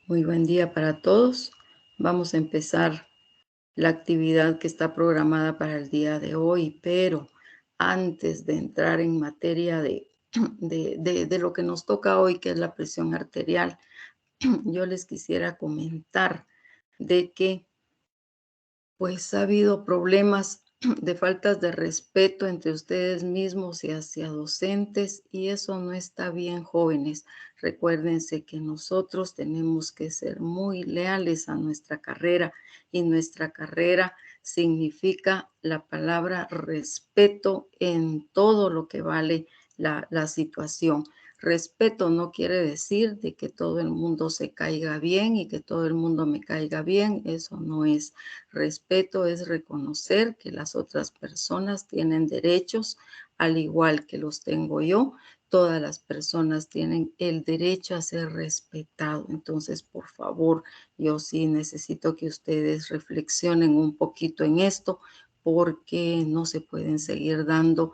Muy buen día para todos. Vamos a empezar la actividad que está programada para el día de hoy, pero antes de entrar en materia de lo que nos toca hoy, que es la presión arterial, yo les quisiera comentar de que pues ha habido problemas de faltas de respeto entre ustedes mismos y hacia docentes, y eso no está bien, jóvenes. Recuérdense que nosotros tenemos que ser muy leales a nuestra carrera, y nuestra carrera significa la palabra respeto en todo lo que vale la situación. Respeto no quiere decir de que todo el mundo se caiga bien y que todo el mundo me caiga bien. Eso no es. Respeto es reconocer que las otras personas tienen derechos, al igual que los tengo yo. Todas las personas tienen el derecho a ser respetado. Entonces, por favor, yo sí necesito que ustedes reflexionen un poquito en esto, porque no se pueden seguir dando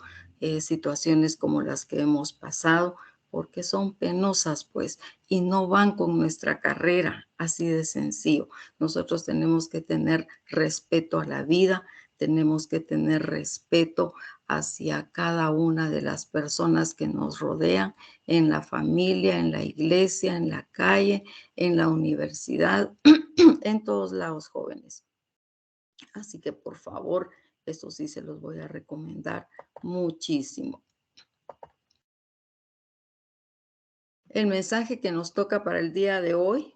situaciones como las que hemos pasado, porque son penosas, pues, y no van con nuestra carrera, así de sencillo. Nosotros tenemos que tener respeto a la vida, tenemos que tener respeto hacia cada una de las personas que nos rodean, en la familia, en la iglesia, en la calle, en la universidad, en todos lados, jóvenes. Así que, por favor, eso sí se los voy a recomendar muchísimo. El mensaje que nos toca para el día de hoy,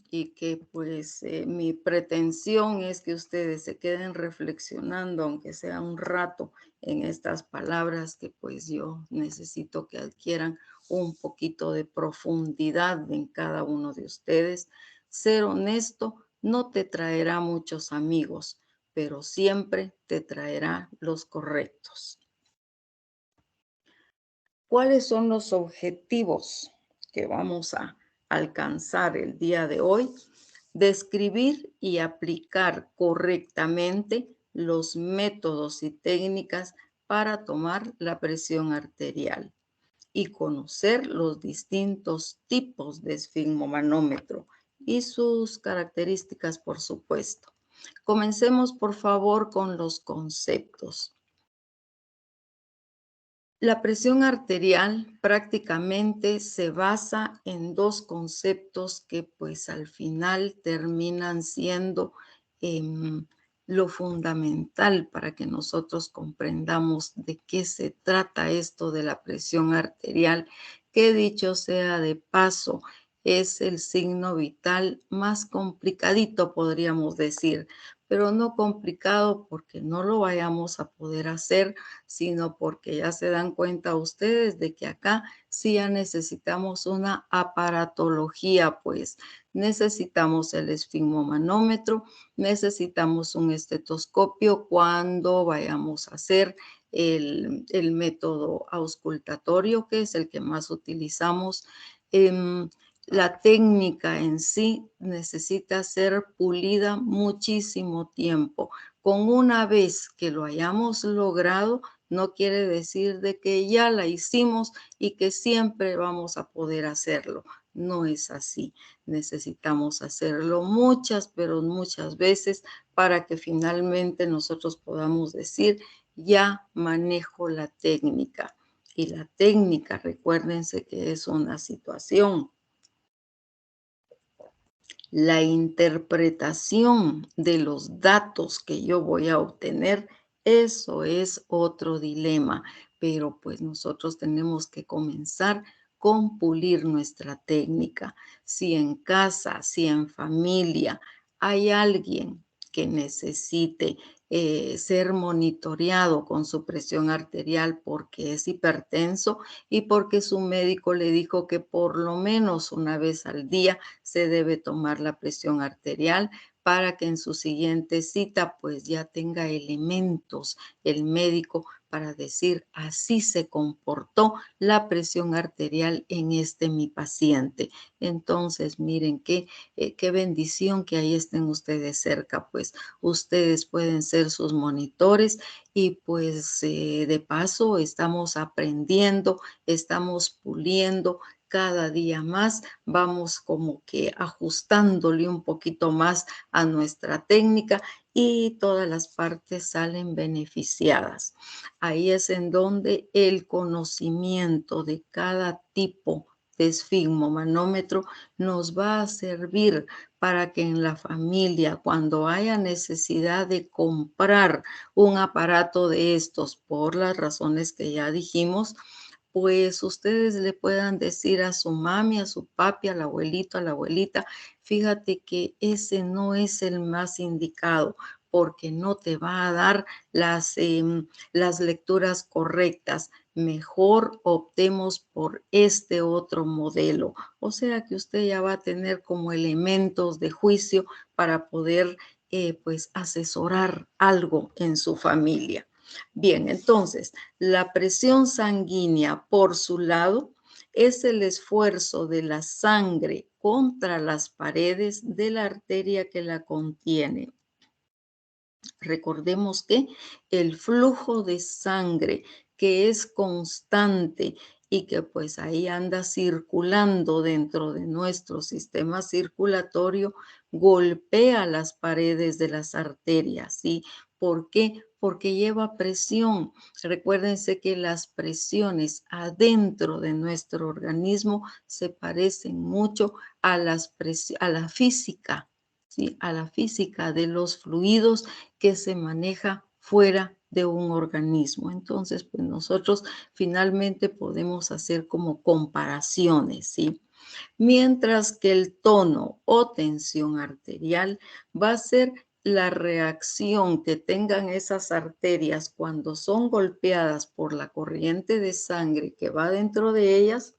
y que pues mi pretensión es que ustedes se queden reflexionando, aunque sea un rato, en estas palabras que pues yo necesito que adquieran un poquito de profundidad en cada uno de ustedes. Ser honesto no te traerá muchos amigos, pero siempre te traerá los correctos. ¿Cuáles son los objetivos que vamos a alcanzar el día de hoy? Describir y aplicar correctamente los métodos y técnicas para tomar la presión arterial y conocer los distintos tipos de esfigmomanómetro y sus características, por supuesto. Comencemos, por favor, con los conceptos. La presión arterial prácticamente se basa en dos conceptos que pues al final terminan siendo lo fundamental para que nosotros comprendamos de qué se trata esto de la presión arterial, que dicho sea de paso, es el signo vital más complicadito, podríamos decir, pero no complicado porque no lo vayamos a poder hacer, sino porque ya se dan cuenta ustedes de que acá sí ya necesitamos una aparatología, pues necesitamos el esfigmomanómetro, necesitamos un estetoscopio cuando vayamos a hacer el método auscultatorio, que es el que más utilizamos. La técnica en sí necesita ser pulida muchísimo tiempo. Con una vez que lo hayamos logrado, no quiere decir de que ya la hicimos y que siempre vamos a poder hacerlo. No es así. Necesitamos hacerlo muchas, pero muchas veces para que finalmente nosotros podamos decir, ya manejo la técnica. Y la técnica, recuérdense que es una situación. La interpretación de los datos que yo voy a obtener, eso es otro dilema, pero pues nosotros tenemos que comenzar con pulir nuestra técnica. Si en casa, si en familia hay alguien que necesite ser monitoreado con su presión arterial porque es hipertenso y porque su médico le dijo que por lo menos una vez al día se debe tomar la presión arterial para que en su siguiente cita pues ya tenga elementos el médico para decir así se comportó la presión arterial en mi paciente. Entonces miren qué bendición que ahí estén ustedes cerca, pues ustedes pueden ser sus monitores y pues de paso estamos aprendiendo, estamos puliendo cada día más vamos como que ajustándole un poquito más a nuestra técnica y todas las partes salen beneficiadas. Ahí es en donde el conocimiento de cada tipo de esfigmomanómetro nos va a servir para que en la familia, cuando haya necesidad de comprar un aparato de estos por las razones que ya dijimos, pues ustedes le puedan decir a su mami, a su papi, al abuelito, a la abuelita, fíjate que ese no es el más indicado porque no te va a dar las lecturas correctas. Mejor optemos por este otro modelo. O sea que usted ya va a tener como elementos de juicio para poder pues asesorar algo en su familia. Bien, entonces, la presión sanguínea, por su lado, es el esfuerzo de la sangre contra las paredes de la arteria que la contiene. Recordemos que el flujo de sangre que es constante y que pues ahí anda circulando dentro de nuestro sistema circulatorio, golpea las paredes de las arterias, ¿sí? ¿Por qué? Porque lleva presión. Recuérdense que las presiones adentro de nuestro organismo se parecen mucho a a la física, ¿sí? A la física de los fluidos que se maneja fuera de un organismo. Entonces, pues nosotros finalmente podemos hacer como comparaciones, ¿sí? Mientras que el tono o tensión arterial va a ser la reacción que tengan esas arterias cuando son golpeadas por la corriente de sangre que va dentro de ellas,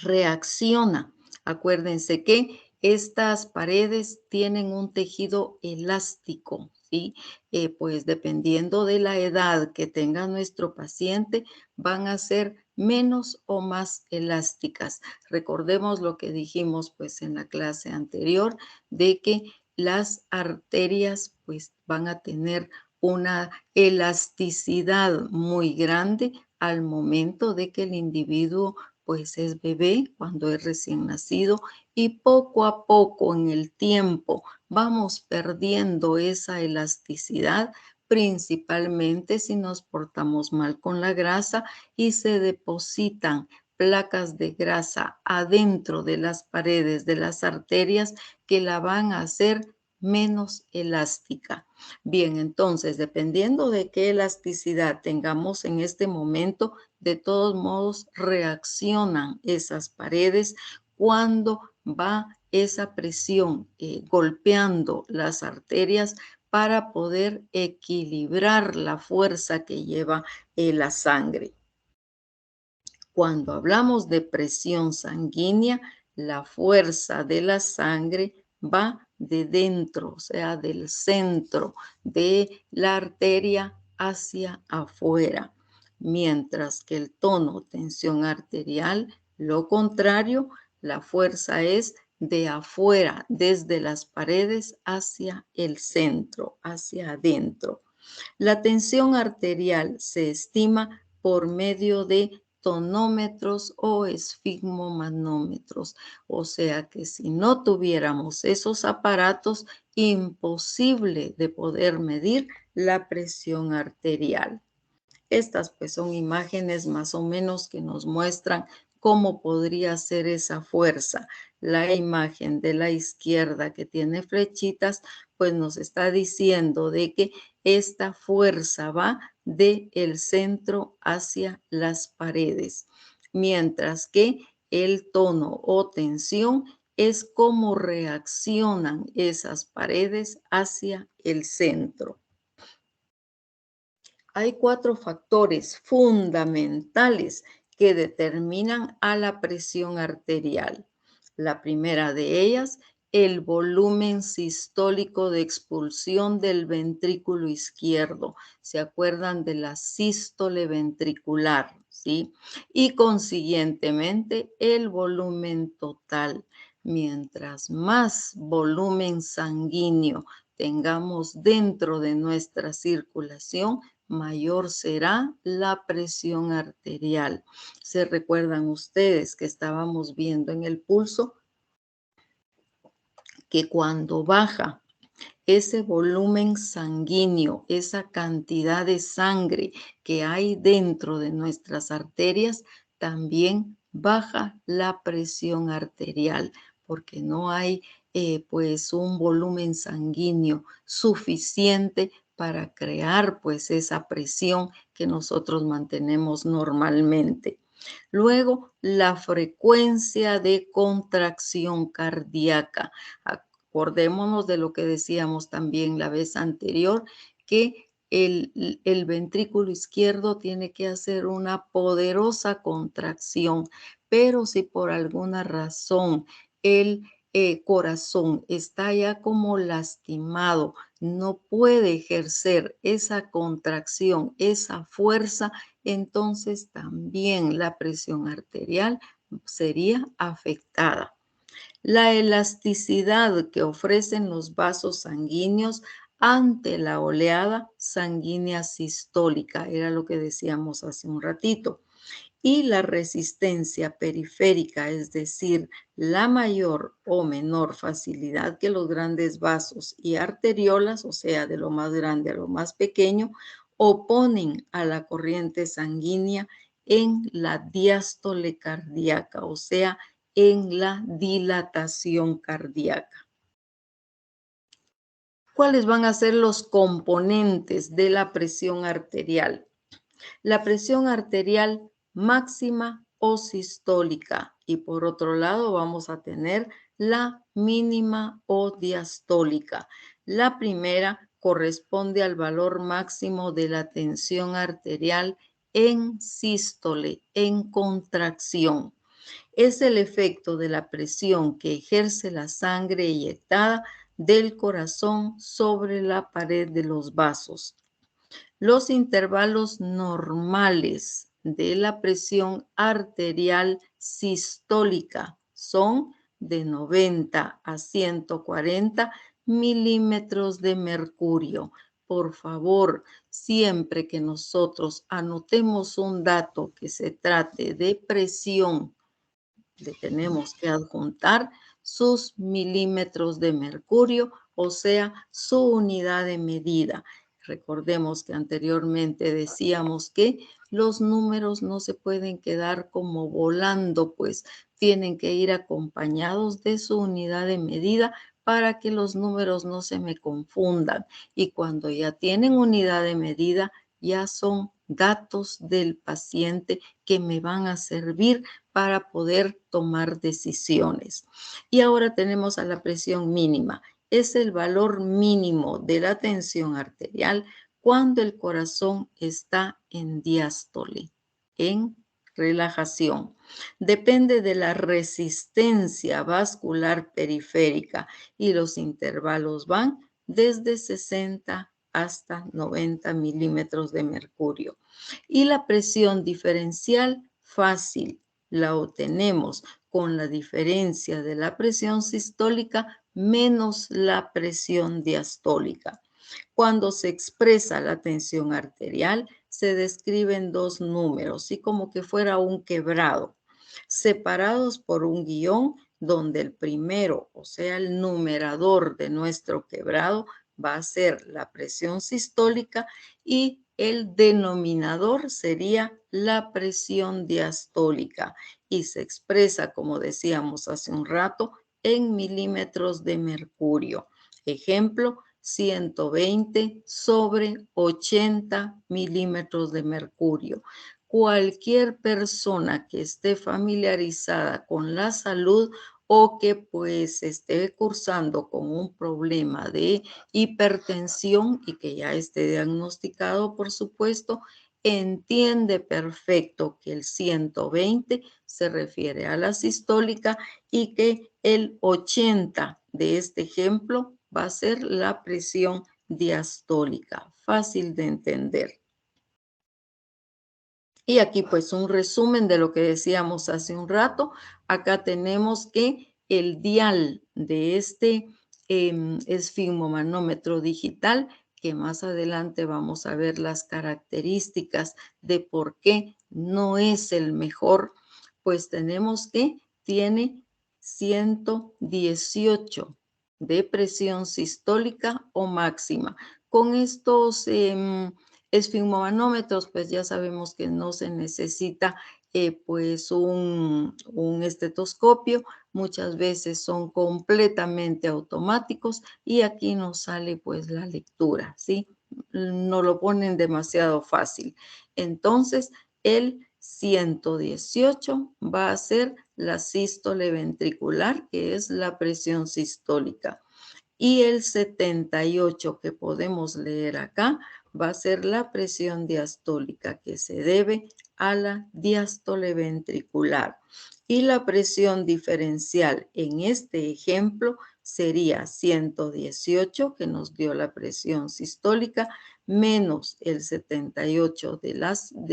reacciona. Acuérdense que estas paredes tienen un tejido elástico, ¿sí? Pues dependiendo de la edad que tenga nuestro paciente, van a ser menos o más elásticas. Recordemos lo que dijimos pues en la clase anterior de que las arterias pues van a tener una elasticidad muy grande al momento de que el individuo pues es bebé, cuando es recién nacido, y poco a poco en el tiempo vamos perdiendo esa elasticidad, principalmente si nos portamos mal con la grasa y se depositan placas de grasa adentro de las paredes de las arterias que la van a hacer menos elástica. Bien, entonces, dependiendo de qué elasticidad tengamos en este momento, de todos modos reaccionan esas paredes cuando va esa presión golpeando las arterias para poder equilibrar la fuerza que lleva la sangre. Cuando hablamos de presión sanguínea, la fuerza de la sangre va de dentro, o sea, del centro de la arteria hacia afuera, mientras que el tono o tensión arterial, lo contrario, la fuerza es de afuera, desde las paredes hacia el centro, hacia adentro. La tensión arterial se estima por medio de tonómetros o esfigmomanómetros. O sea que si no tuviéramos esos aparatos, imposible de poder medir la presión arterial. Estas pues son imágenes más o menos que nos muestran cómo podría ser esa fuerza. La imagen de la izquierda que tiene flechitas pues nos está diciendo de que esta fuerza va del centro hacia las paredes, mientras que el tono o tensión es cómo reaccionan esas paredes hacia el centro. Hay 4 factores fundamentales que determinan a la presión arterial. La primera de ellas, el volumen sistólico de expulsión del ventrículo izquierdo. ¿Se acuerdan de la sístole ventricular? ¿Sí? Y consiguientemente el volumen total. Mientras más volumen sanguíneo tengamos dentro de nuestra circulación, mayor será la presión arterial. ¿Se recuerdan ustedes que estábamos viendo en el pulso que cuando baja ese volumen sanguíneo, esa cantidad de sangre que hay dentro de nuestras arterias, también baja la presión arterial, porque no hay pues un volumen sanguíneo suficiente para crear pues esa presión que nosotros mantenemos normalmente. Luego, la frecuencia de contracción cardíaca. Acordémonos de lo que decíamos también la vez anterior, que el ventrículo izquierdo tiene que hacer una poderosa contracción, pero si por alguna razón el corazón está ya como lastimado, no puede ejercer esa contracción, esa fuerza, entonces también la presión arterial sería afectada. La elasticidad que ofrecen los vasos sanguíneos ante la oleada sanguínea sistólica, era lo que decíamos hace un ratito, y la resistencia periférica, es decir, la mayor o menor facilidad que los grandes vasos y arteriolas, o sea, de lo más grande a lo más pequeño, oponen a la corriente sanguínea en la diástole cardíaca, o sea, en la dilatación cardíaca. ¿Cuáles van a ser los componentes de la presión arterial? La presión arterial máxima o sistólica, y por otro lado vamos a tener la mínima o diastólica. La primera corresponde al valor máximo de la tensión arterial en sístole, en contracción. Es el efecto de la presión que ejerce la sangre eyectada del corazón sobre la pared de los vasos. Los intervalos normales de la presión arterial sistólica son de 90 a 140 milímetros de mercurio. Por favor, siempre que nosotros anotemos un dato que se trate de presión, le tenemos que adjuntar sus milímetros de mercurio, o sea, su unidad de medida. Recordemos que anteriormente decíamos que los números no se pueden quedar como volando, pues tienen que ir acompañados de su unidad de medida para que los números no se me confundan. Y cuando ya tienen unidad de medida, ya son datos del paciente que me van a servir para poder tomar decisiones. Y ahora tenemos a la presión mínima. Es el valor mínimo de la tensión arterial cuando el corazón está en diástole, en relajación. Depende de la resistencia vascular periférica y los intervalos van desde 60 hasta 90 milímetros de mercurio. Y la presión diferencial fácil la obtenemos con la diferencia de la presión sistólica menos la presión diastólica. Cuando se expresa la tensión arterial, se describen dos números, así como que fuera un quebrado, separados por un guión donde el primero, o sea, el numerador de nuestro quebrado, va a ser la presión sistólica y el denominador sería la presión diastólica y se expresa, como decíamos hace un rato, en milímetros de mercurio. Ejemplo, 120 sobre 80 milímetros de mercurio. Cualquier persona que esté familiarizada con la salud o que pues esté cursando con un problema de hipertensión y que ya esté diagnosticado, por supuesto, entiende perfecto que el 120 se refiere a la sistólica y que el 80 de este ejemplo va a ser la presión diastólica. Fácil de entender. Y aquí pues un resumen de lo que decíamos hace un rato. Acá tenemos que el dial de este esfigmomanómetro digital que más adelante vamos a ver las características de por qué no es el mejor, pues tenemos que tiene 118 de presión sistólica o máxima. Con estos esfigmomanómetros, pues ya sabemos que no se necesita pues un estetoscopio, muchas veces son completamente automáticos y aquí nos sale pues la lectura, ¿sí? No lo ponen demasiado fácil. Entonces, el 118 va a ser la sístole ventricular, que es la presión sistólica. Y el 78 que podemos leer acá va a ser la presión diastólica, que se debe a la diástole ventricular. Y la presión diferencial en este ejemplo sería 118, que nos dio la presión sistólica, menos el 78 de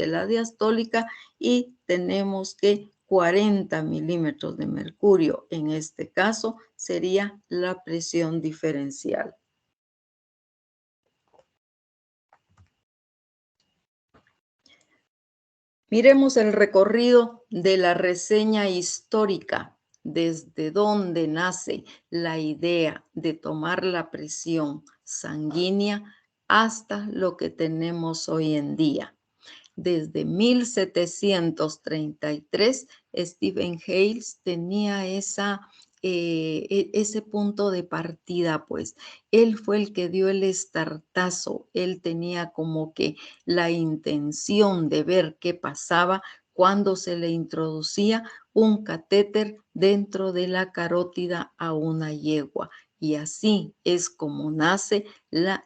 la diastólica, y tenemos que 40 milímetros de mercurio. En este caso sería la presión diferencial. Miremos el recorrido de la reseña histórica, desde donde nace la idea de tomar la presión sanguínea hasta lo que tenemos hoy en día. Desde 1733, Stephen Hales tenía ese punto de partida, pues. Él fue el que dio el estartazo. Él tenía como que la intención de ver qué pasaba cuando se le introducía un catéter dentro de la carótida a una yegua. Y así es como nace la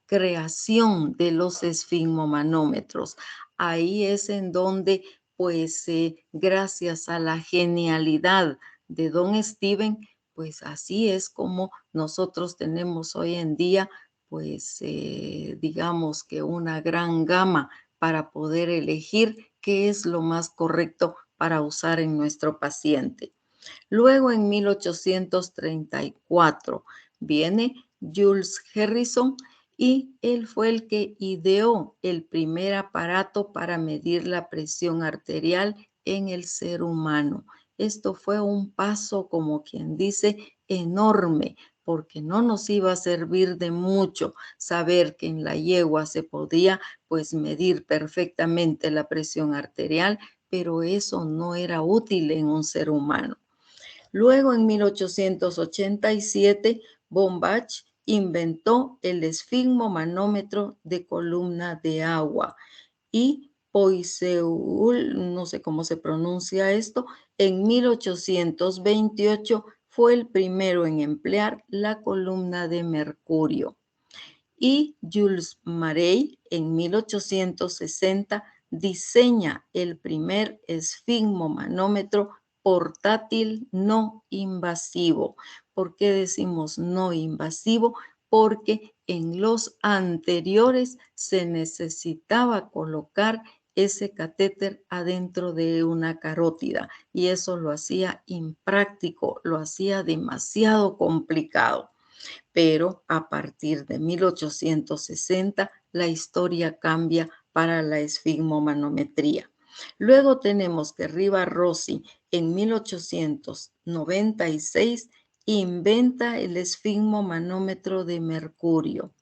creación de los esfigmomanómetros. Ahí es en donde, pues, gracias a la genialidad de don Steven, pues así es como nosotros tenemos hoy en día, pues, digamos que una gran gama para poder elegir qué es lo más correcto para usar en nuestro paciente. Luego, en 1834, viene Jules Harrison y él fue el que ideó el primer aparato para medir la presión arterial en el ser humano. Esto fue un paso, como quien dice, enorme, porque no nos iba a servir de mucho saber que en la yegua se podía pues medir perfectamente la presión arterial, pero eso no era útil en un ser humano. Luego, en 1887, Bombach inventó el esfigmomanómetro de columna de agua y Poiseuille, no sé cómo se pronuncia esto, en 1828 fue el primero en emplear la columna de mercurio. Y Jules Marey en 1860 diseña el primer esfigmomanómetro portátil no invasivo. ¿Por qué decimos no invasivo? Porque en los anteriores se necesitaba colocar ese catéter adentro de una carótida y eso lo hacía impráctico, lo hacía demasiado complicado. Pero a partir de 1860 la historia cambia para la esfigmomanometría. Luego tenemos que Riva-Rossi en 1896 inventa el esfigmomanómetro de mercurio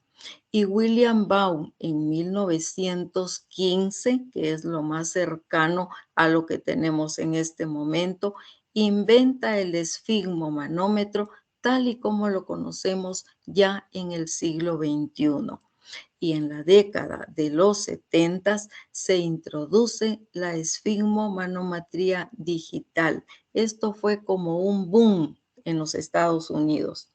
y William Baum en 1915, que es lo más cercano a lo que tenemos en este momento, inventa el esfigmomanómetro tal y como lo conocemos ya en el siglo XXI. Y en la década de los 70 se introduce la esfigmomanometría digital. Esto fue como un boom en los Estados Unidos.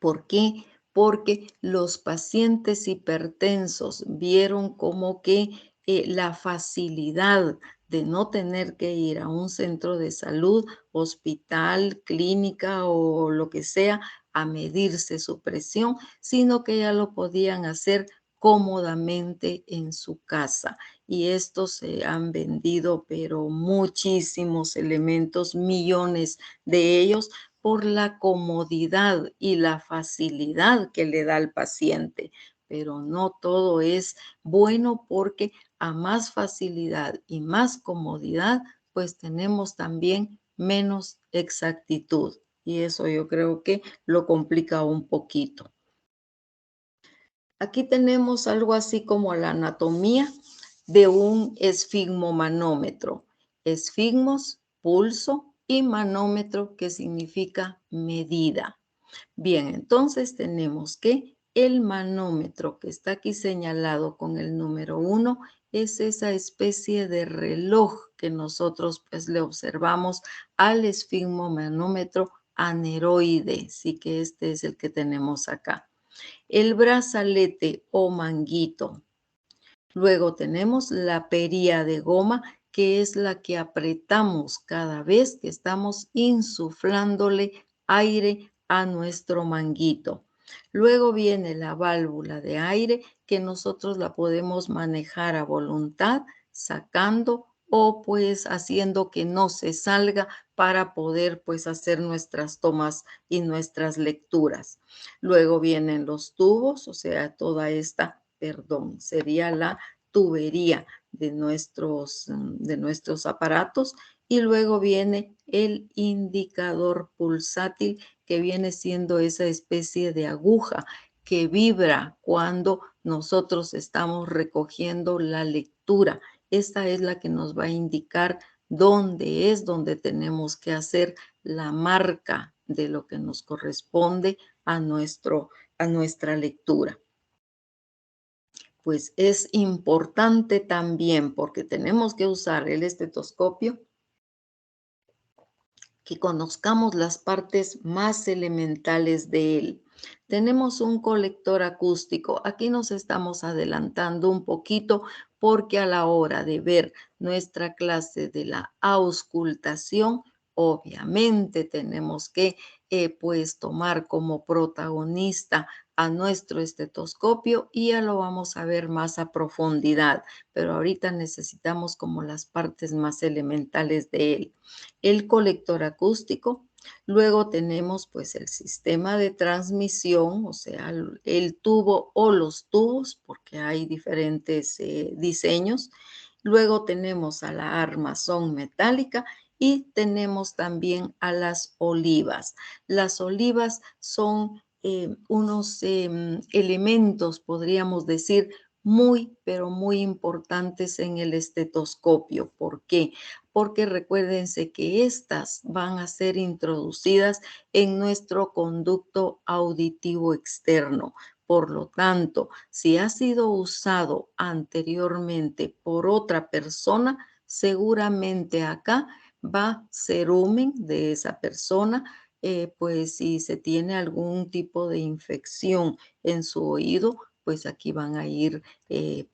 ¿Por qué? Porque los pacientes hipertensos vieron como que la facilidad de no tener que ir a un centro de salud, hospital, clínica o lo que sea a medirse su presión, sino que ya lo podían hacer cómodamente en su casa. Y estos se han vendido, pero muchísimos elementos, millones de ellos, por la comodidad y la facilidad que le da al paciente, pero no todo es bueno porque a más facilidad y más comodidad, pues tenemos también menos exactitud. Y eso yo creo que lo complica un poquito. Aquí tenemos algo así como la anatomía de un esfigmomanómetro. Esfigmos, pulso y manómetro, que significa medida. Bien, entonces tenemos que el manómetro que está aquí señalado con el número 1 es esa especie de reloj que nosotros pues le observamos al esfigmomanómetro aneroide, sí que este es el que tenemos acá. El brazalete o manguito. Luego tenemos la pería de goma, que es la que apretamos cada vez que estamos insuflándole aire a nuestro manguito. Luego viene la válvula de aire, que nosotros la podemos manejar a voluntad, sacando o pues haciendo que no se salga para poder pues hacer nuestras tomas y nuestras lecturas. Luego vienen los tubos, o sea, toda esta, perdón, sería la tubería de nuestros aparatos, y luego viene el indicador pulsátil, que viene siendo esa especie de aguja que vibra cuando nosotros estamos recogiendo la lectura. Esta es la que nos va a indicar dónde es donde tenemos que hacer la marca de lo que nos corresponde a nuestra lectura. Pues es importante también, porque tenemos que usar el estetoscopio, que conozcamos las partes más elementales de él. Tenemos un colector acústico. Aquí nos estamos adelantando un poquito porque a la hora de ver nuestra clase de la auscultación, obviamente tenemos que pues tomar como protagonista a nuestro estetoscopio, y ya lo vamos a ver más a profundidad, pero ahorita necesitamos como las partes más elementales de él. El colector acústico. Luego tenemos pues el sistema de transmisión, o sea, el tubo o los tubos, porque hay diferentes diseños. Luego tenemos a la armazón metálica y tenemos también a las olivas. Las olivas son unos elementos, podríamos decir, muy, pero muy importantes en el estetoscopio. ¿Por qué? Porque recuérdense que estas van a ser introducidas en nuestro conducto auditivo externo. Por lo tanto, si ha sido usado anteriormente por otra persona, seguramente acá va cerumen de esa persona, pues si se tiene algún tipo de infección en su oído, pues aquí van a ir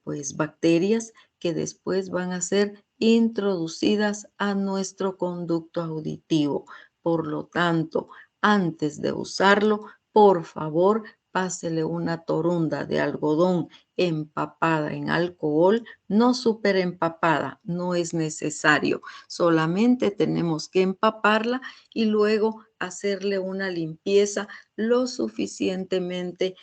pues bacterias que después van a ser introducidas a nuestro conducto auditivo. Por lo tanto, antes de usarlo, por favor, pásele una torunda de algodón empapada en alcohol, no súper empapada, no es necesario. Solamente tenemos que empaparla y luego hacerle una limpieza lo suficientemente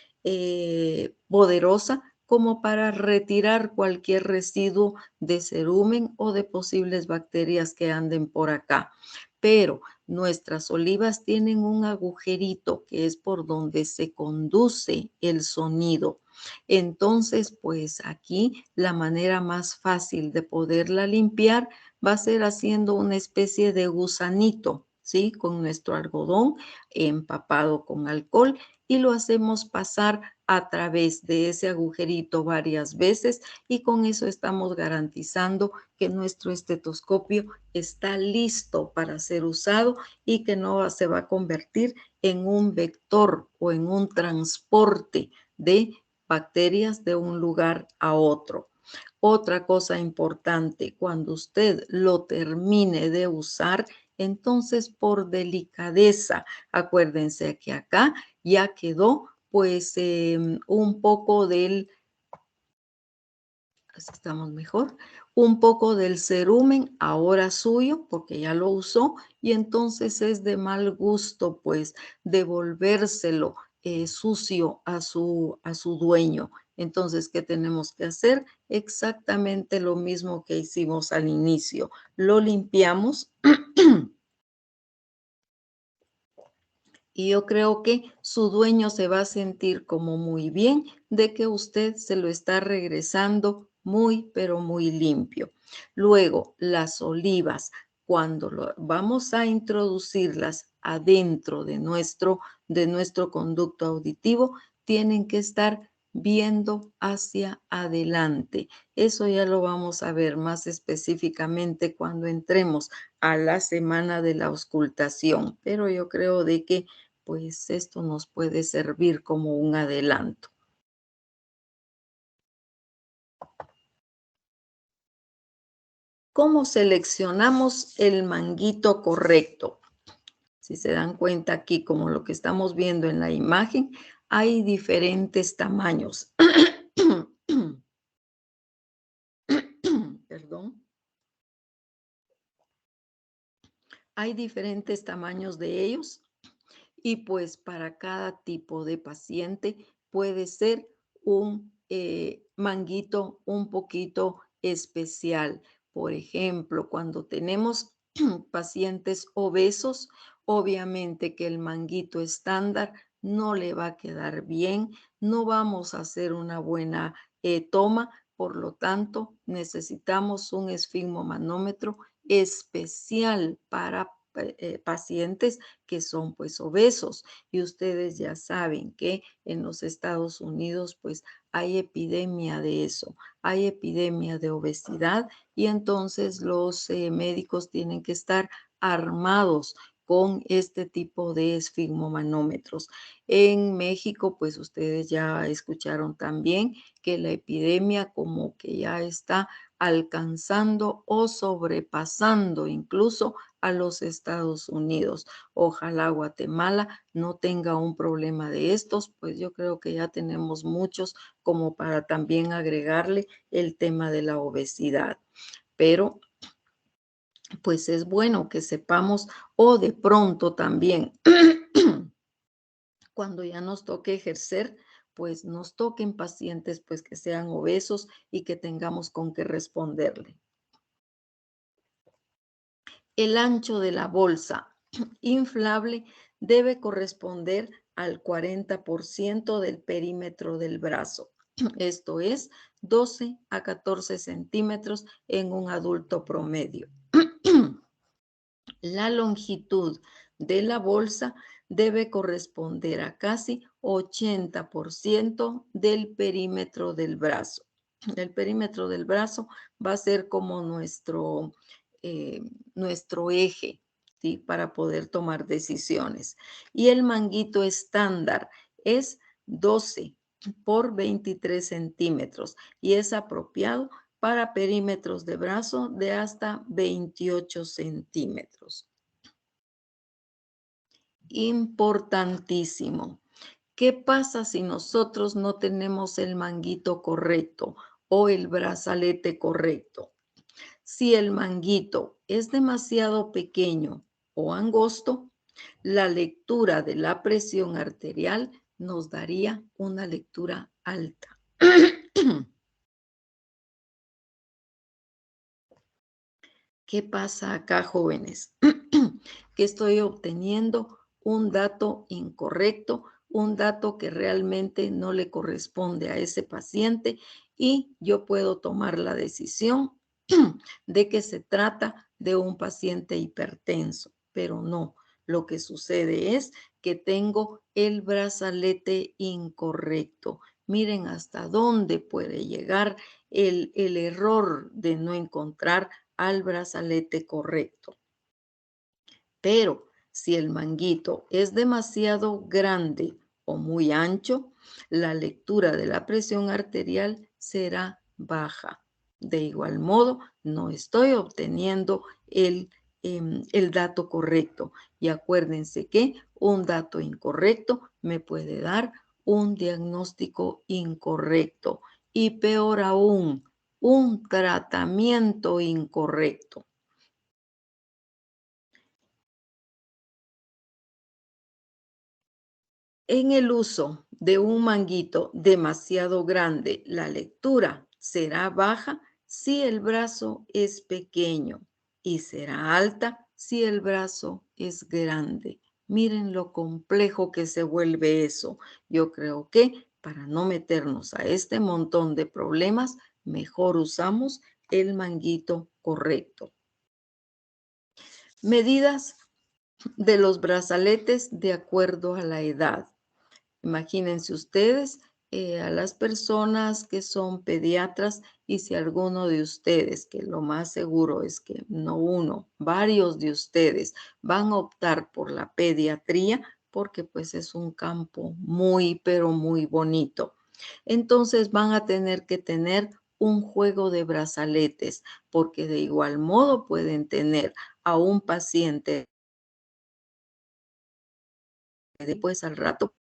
poderosa como para retirar cualquier residuo de cerumen o de posibles bacterias que anden por acá. Pero nuestras olivas tienen un agujerito que es por donde se conduce el sonido. Entonces, pues aquí la manera más fácil de poderla limpiar va a ser haciendo una especie de gusanito, ¿sí? Con nuestro algodón empapado con alcohol, y lo hacemos pasar a través de ese agujerito varias veces, y con eso estamos garantizando que nuestro estetoscopio está listo para ser usado y que no se va a convertir en un vector o en un transporte de bacterias de un lugar a otro. Otra cosa importante, cuando usted lo termine de usar, entonces por delicadeza, acuérdense que acá ya quedó pues un poco del, así estamos mejor, un poco del cerumen ahora suyo, porque ya lo usó, y entonces es de mal gusto, pues, devolvérselo sucio a su dueño. Entonces, ¿qué tenemos que hacer? Exactamente lo mismo que hicimos al inicio. Lo limpiamos y yo creo que su dueño se va a sentir como muy bien de que usted se lo está regresando muy, pero muy limpio. Luego, las olivas, cuando vamos a introducirlas adentro de nuestro conducto auditivo, tienen que estar viendo hacia adelante. Eso ya lo vamos a ver más específicamente cuando entremos a la semana de la auscultación, pero yo creo de que pues esto nos puede servir como un adelanto. ¿Cómo seleccionamos el manguito correcto? Si se dan cuenta aquí, como lo que estamos viendo en la imagen, hay diferentes tamaños. Perdón. Hay diferentes tamaños de ellos y pues para cada tipo de paciente puede ser un manguito un poquito especial. Por ejemplo, cuando tenemos pacientes obesos, obviamente que el manguito estándar no le va a quedar bien, no vamos a hacer una buena toma, por lo tanto necesitamos un esfigmomanómetro especial para pacientes que son pues obesos y ustedes ya saben que en los Estados Unidos pues hay epidemia de eso, hay epidemia de obesidad y entonces los médicos tienen que estar armados con este tipo de esfigmomanómetros. En México, pues ustedes ya escucharon también que la epidemia como que ya está alcanzando o sobrepasando incluso a los Estados Unidos. Ojalá Guatemala no tenga un problema de estos, pues yo creo que ya tenemos muchos como para también agregarle el tema de la obesidad. Pero pues es bueno que sepamos o de pronto también cuando ya nos toque ejercer, pues nos toquen pacientes pues que sean obesos y que tengamos con qué responderle. El ancho de la bolsa inflable debe corresponder al 40% del perímetro del brazo. Esto es 12 a 14 centímetros en un adulto promedio. La longitud de la bolsa debe corresponder a casi 80% del perímetro del brazo. El perímetro del brazo va a ser como eh, nuestro eje, ¿sí? Para poder tomar decisiones. Y el manguito estándar es 12 por 23 centímetros y es apropiado para perímetros de brazo de hasta 28 centímetros. Importantísimo. ¿Qué pasa si nosotros no tenemos el manguito correcto o el brazalete correcto? Si el manguito es demasiado pequeño o angosto, la lectura de la presión arterial nos daría una lectura alta. ¿Qué pasa acá, jóvenes? Que estoy obteniendo un dato incorrecto, un dato que realmente no le corresponde a ese paciente y yo puedo tomar la decisión de que se trata de un paciente hipertenso, pero no. Lo que sucede es que tengo el brazalete incorrecto. Miren hasta dónde puede llegar el error de no encontrar al brazalete correcto. Pero si el manguito es demasiado grande o muy ancho, la lectura de la presión arterial será baja. De igual modo, no estoy obteniendo el dato correcto. Y acuérdense que un dato incorrecto me puede dar un diagnóstico incorrecto. Y peor aún, un tratamiento incorrecto. En el uso de un manguito demasiado grande, la lectura será baja si el brazo es pequeño y será alta si el brazo es grande. Miren lo complejo que se vuelve eso. Yo creo que para no meternos a este montón de problemas, mejor usamos el manguito correcto. Medidas de los brazaletes de acuerdo a la edad. Imagínense ustedes a las personas que son pediatras y si alguno de ustedes, que lo más seguro es que no uno, varios de ustedes van a optar por la pediatría porque pues es un campo muy, pero muy bonito. Entonces van a tener que tener un juego de brazaletes porque de igual modo pueden tener a un paciente después al rato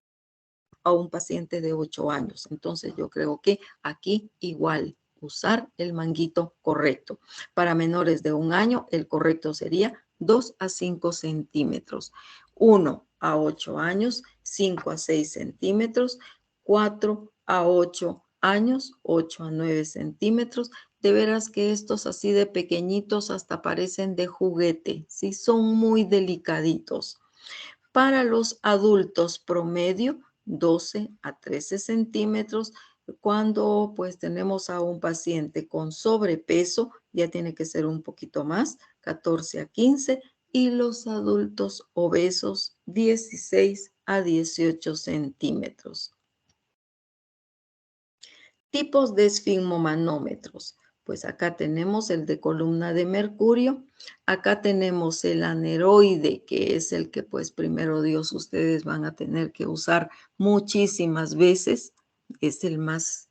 a un paciente de 8 años. Entonces yo creo que aquí igual usar el manguito correcto. Para menores de 1 año, el correcto sería 2 a 5 centímetros. 1 a 8 años, 5 a 6 centímetros. 4 a 8 años, 8 a 9 centímetros. De veras que estos así de pequeñitos hasta parecen de juguete. Sí, son muy delicaditos. Para los adultos promedio, 12 a 13 centímetros. Cuando pues tenemos a un paciente con sobrepeso, ya tiene que ser un poquito más, 14 a 15. Y los adultos obesos, 16 a 18 centímetros. Tipos de esfigmomanómetros. Pues acá tenemos el de columna de mercurio. Acá tenemos el aneroide, que es el que pues primero Dios ustedes van a tener que usar muchísimas veces. Es el más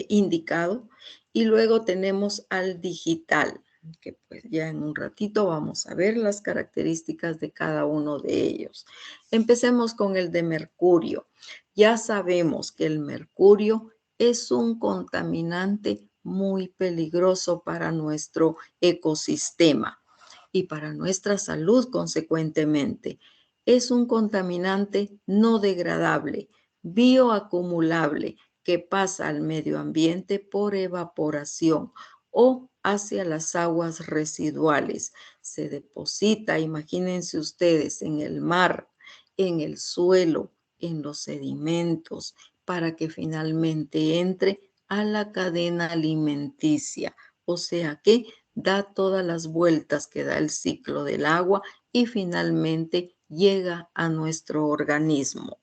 indicado. Y luego tenemos al digital, que pues ya en un ratito vamos a ver las características de cada uno de ellos. Empecemos con el de mercurio. Ya sabemos que el mercurio es un contaminante muy peligroso para nuestro ecosistema y para nuestra salud consecuentemente. Es un contaminante no degradable, bioacumulable, que pasa al medio ambiente por evaporación o hacia las aguas residuales. Se deposita, imagínense ustedes, en el mar, en el suelo, en los sedimentos, para que finalmente entre a la cadena alimenticia. O sea que da todas las vueltas que da el ciclo del agua y finalmente llega a nuestro organismo.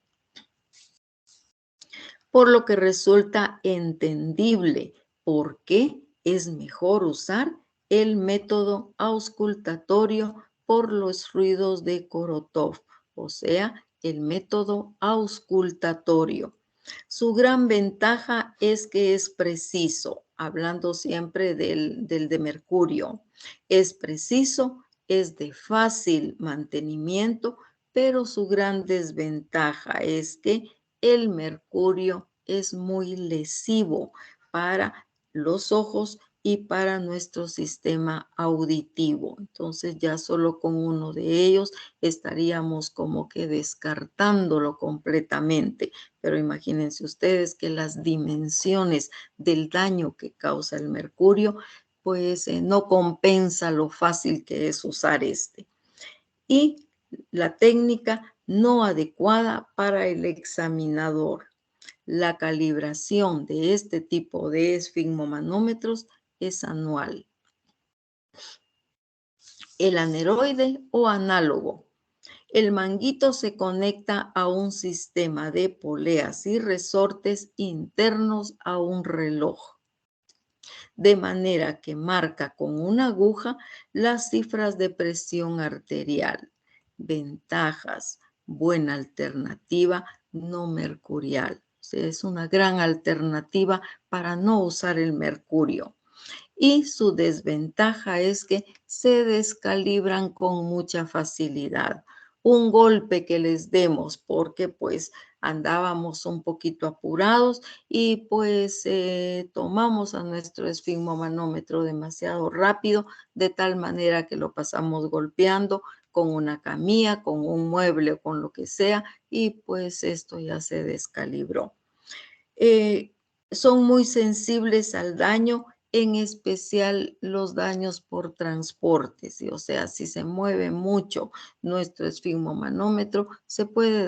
Por lo que resulta entendible por qué es mejor usar el método auscultatorio por los ruidos de Korotov, o sea, el método auscultatorio. Su gran ventaja es que es preciso, hablando siempre del de mercurio. Es preciso, es de fácil mantenimiento, pero su gran desventaja es que el mercurio es muy lesivo para los ojos y para nuestro sistema auditivo. Entonces ya solo con uno de ellos estaríamos como que descartándolo completamente. Pero imagínense ustedes que las dimensiones del daño que causa el mercurio, pues no compensa lo fácil que es usar este. Y la técnica no adecuada para el examinador. La calibración de este tipo de esfigmomanómetros es anual. El aneroide o análogo. El manguito se conecta a un sistema de poleas y resortes internos a un reloj, de manera que marca con una aguja las cifras de presión arterial. Ventajas: buena alternativa no mercurial. O sea, es una gran alternativa para no usar el mercurio. Y su desventaja es que se descalibran con mucha facilidad. un golpe que les demos porque pues andábamos un poquito apurados y pues tomamos a nuestro esfigmomanómetro demasiado rápido, de tal manera que lo pasamos golpeando con una camilla, con un mueble o con lo que sea, y pues esto ya se descalibró. Eh, Son muy sensibles al daño, en especial los daños por transporte, ¿sí? O sea, si se mueve mucho nuestro esfigmomanómetro, se puede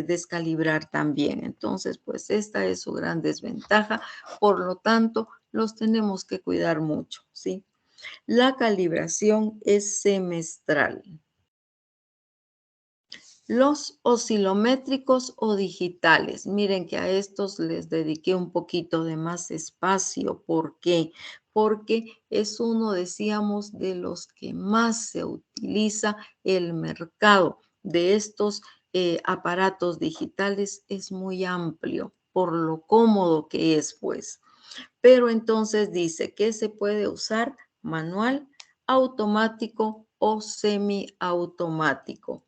descalibrar también. Entonces, pues esta es su gran desventaja, por lo tanto, los tenemos que cuidar mucho, ¿sí? La calibración es semestral. Los oscilométricos o digitales. Miren que a estos les dediqué un poquito de más espacio. ¿Por qué? Porque es uno, decíamos, de los que más se utiliza. El mercado de estos aparatos digitales es muy amplio por lo cómodo que es, pues. Pero entonces dice que se puede usar manual, automático o semiautomático,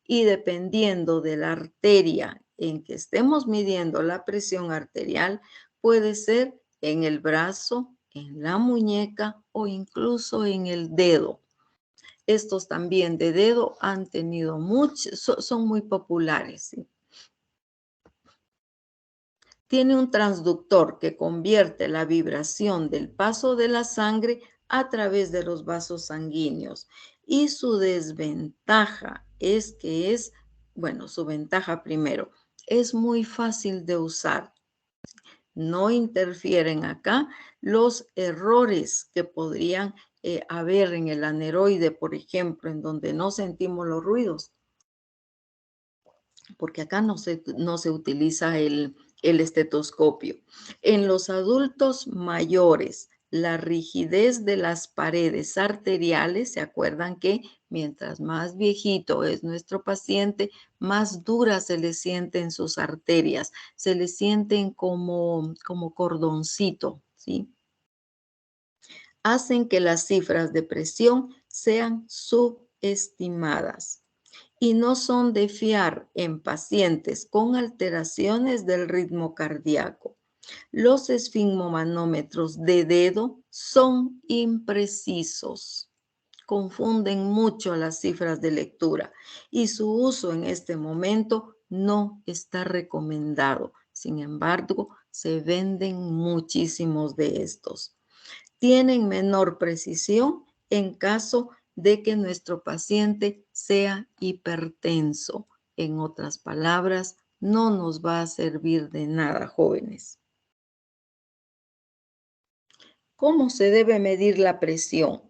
y dependiendo de la arteria en que estemos midiendo la presión arterial, puede ser en el brazo, en la muñeca o incluso en el dedo. Estos también de dedo han tenido son muy populares, ¿sí? Tiene un transductor que convierte la vibración del paso de la sangre a través de los vasos sanguíneos. Y su desventaja es que bueno, su ventaja primero, es muy fácil de usar. No interfieren acá los errores que podrían haber en el aneroide, por ejemplo, en donde no sentimos los ruidos, porque acá no se utiliza el estetoscopio. En los adultos mayores, la rigidez de las paredes arteriales, ¿se acuerdan que mientras más viejito es nuestro paciente, más duras se le sienten sus arterias, se le sienten como cordoncito, ¿sí? Hacen que las cifras de presión sean subestimadas y no son de fiar en pacientes con alteraciones del ritmo cardíaco. Los esfigmomanómetros de dedo son imprecisos, confunden mucho las cifras de lectura y su uso en este momento no está recomendado. Sin embargo, se venden muchísimos de estos. Tienen menor precisión en caso de que nuestro paciente sea hipertenso. En otras palabras, no nos va a servir de nada, jóvenes. ¿Cómo se debe medir la presión?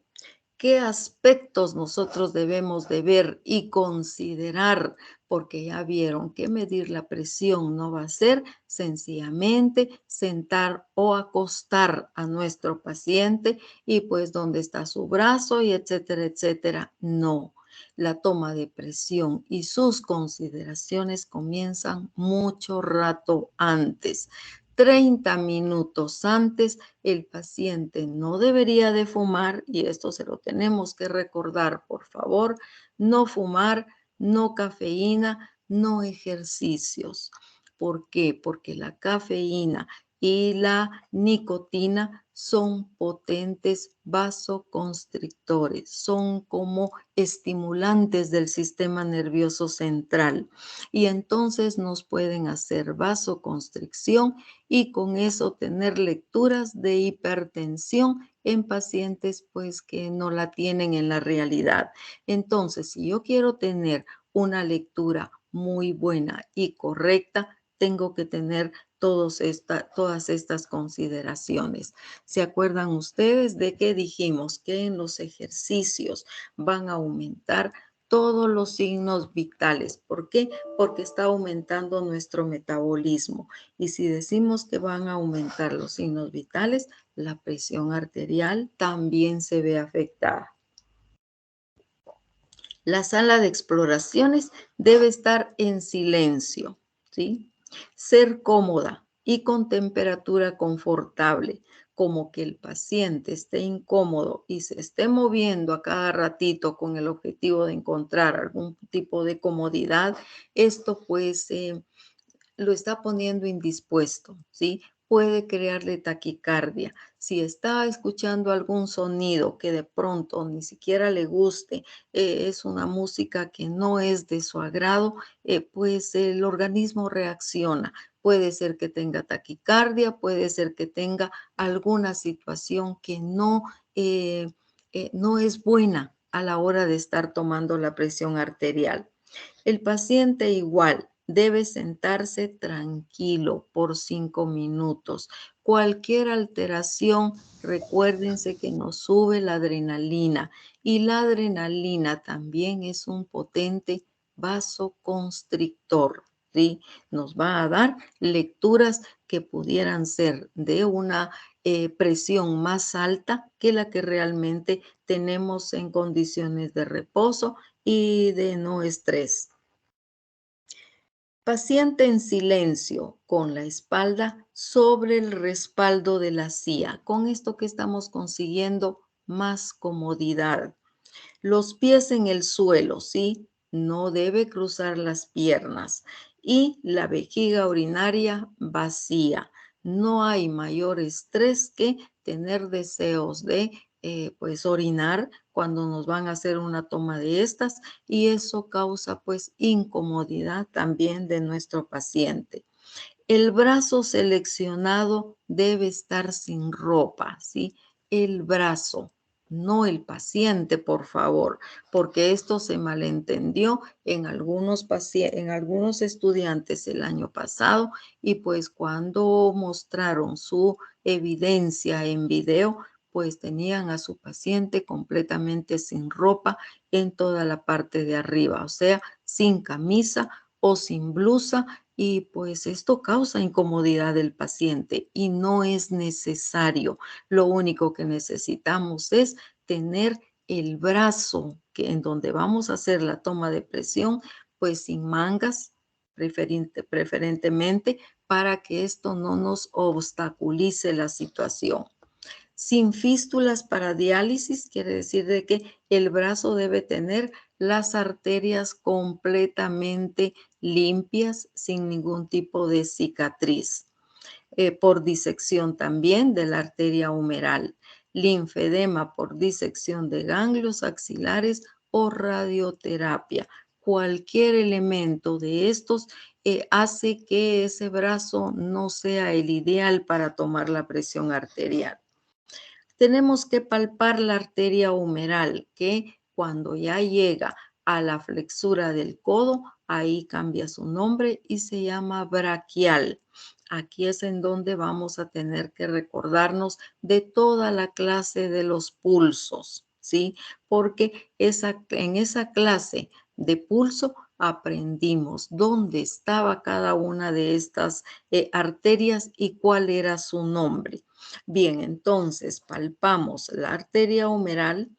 ¿Qué aspectos nosotros debemos de ver y considerar? Porque ya vieron que medir la presión no va a ser sencillamente sentar o acostar a nuestro paciente y pues dónde está su brazo y etcétera, etcétera. No, la toma de presión y sus consideraciones comienzan mucho rato antes. 30 minutos antes, el paciente no debería de fumar, y esto se lo tenemos que recordar, por favor, no fumar, no cafeína, no ejercicios. ¿Por qué? Porque la cafeína y la nicotina son potentes vasoconstrictores, son como estimulantes del sistema nervioso central y entonces nos pueden hacer vasoconstricción y con eso tener lecturas de hipertensión en pacientes pues que no la tienen en la realidad. Entonces, si yo quiero tener una lectura muy buena y correcta, tengo que tener todas estas consideraciones. ¿Se acuerdan ustedes de que dijimos que en los ejercicios van a aumentar todos los signos vitales? ¿Por qué? Porque está aumentando nuestro metabolismo. Y si decimos que van a aumentar los signos vitales, la presión arterial también se ve afectada. La sala de exploraciones debe estar en silencio, ¿sí? Ser cómoda, y con temperatura confortable, como que el paciente esté incómodo y se esté moviendo a cada ratito con el objetivo de encontrar algún tipo de comodidad, esto pues lo está poniendo indispuesto, ¿sí? Puede crearle taquicardia. Si está escuchando algún sonido que de pronto ni siquiera le guste, es una música que no es de su agrado, pues el organismo reacciona. Puede ser que tenga taquicardia, puede ser que tenga alguna situación que no es buena a la hora de estar tomando la presión arterial. El paciente igual debe sentarse tranquilo por 5 minutos. Cualquier alteración, recuérdense que nos sube la adrenalina y la adrenalina también es un potente vasoconstrictor. ¿Sí? Nos va a dar lecturas que pudieran ser de una presión más alta que la que realmente tenemos en condiciones de reposo y de no estrés. Paciente en silencio con la espalda sobre el respaldo de la silla. Con esto que estamos consiguiendo más comodidad. Los pies en el suelo, ¿sí? No debe cruzar las piernas. Y la vejiga urinaria vacía. No hay mayor estrés que tener deseos de pues orinar cuando nos van a hacer una toma de estas y eso causa pues incomodidad también de nuestro paciente. El brazo seleccionado debe estar sin ropa, ¿sí? El brazo, no el paciente, por favor, porque esto se malentendió en algunos estudiantes el año pasado y pues cuando mostraron su evidencia en video, pues tenían a su paciente completamente sin ropa en toda la parte de arriba, o sea, sin camisa o sin blusa y pues esto causa incomodidad del paciente y no es necesario. Lo único que necesitamos es tener el brazo que en donde vamos a hacer la toma de presión, pues sin mangas preferentemente para que esto no nos obstaculice la situación. Sin fístulas para diálisis, quiere decir de que el brazo debe tener las arterias completamente limpias, sin ningún tipo de cicatriz. Por disección también de la arteria humeral, linfedema por disección de ganglios axilares o radioterapia. Cualquier elemento de estos hace que ese brazo no sea el ideal para tomar la presión arterial. Tenemos que palpar la arteria humeral, que cuando ya llega a la flexura del codo, ahí cambia su nombre y se llama braquial. Aquí es en donde vamos a tener que recordarnos de toda la clase de los pulsos, ¿sí? Porque en esa clase de pulso aprendimos dónde estaba cada una de estas arterias y cuál era su nombre. Bien, entonces palpamos la arteria humeral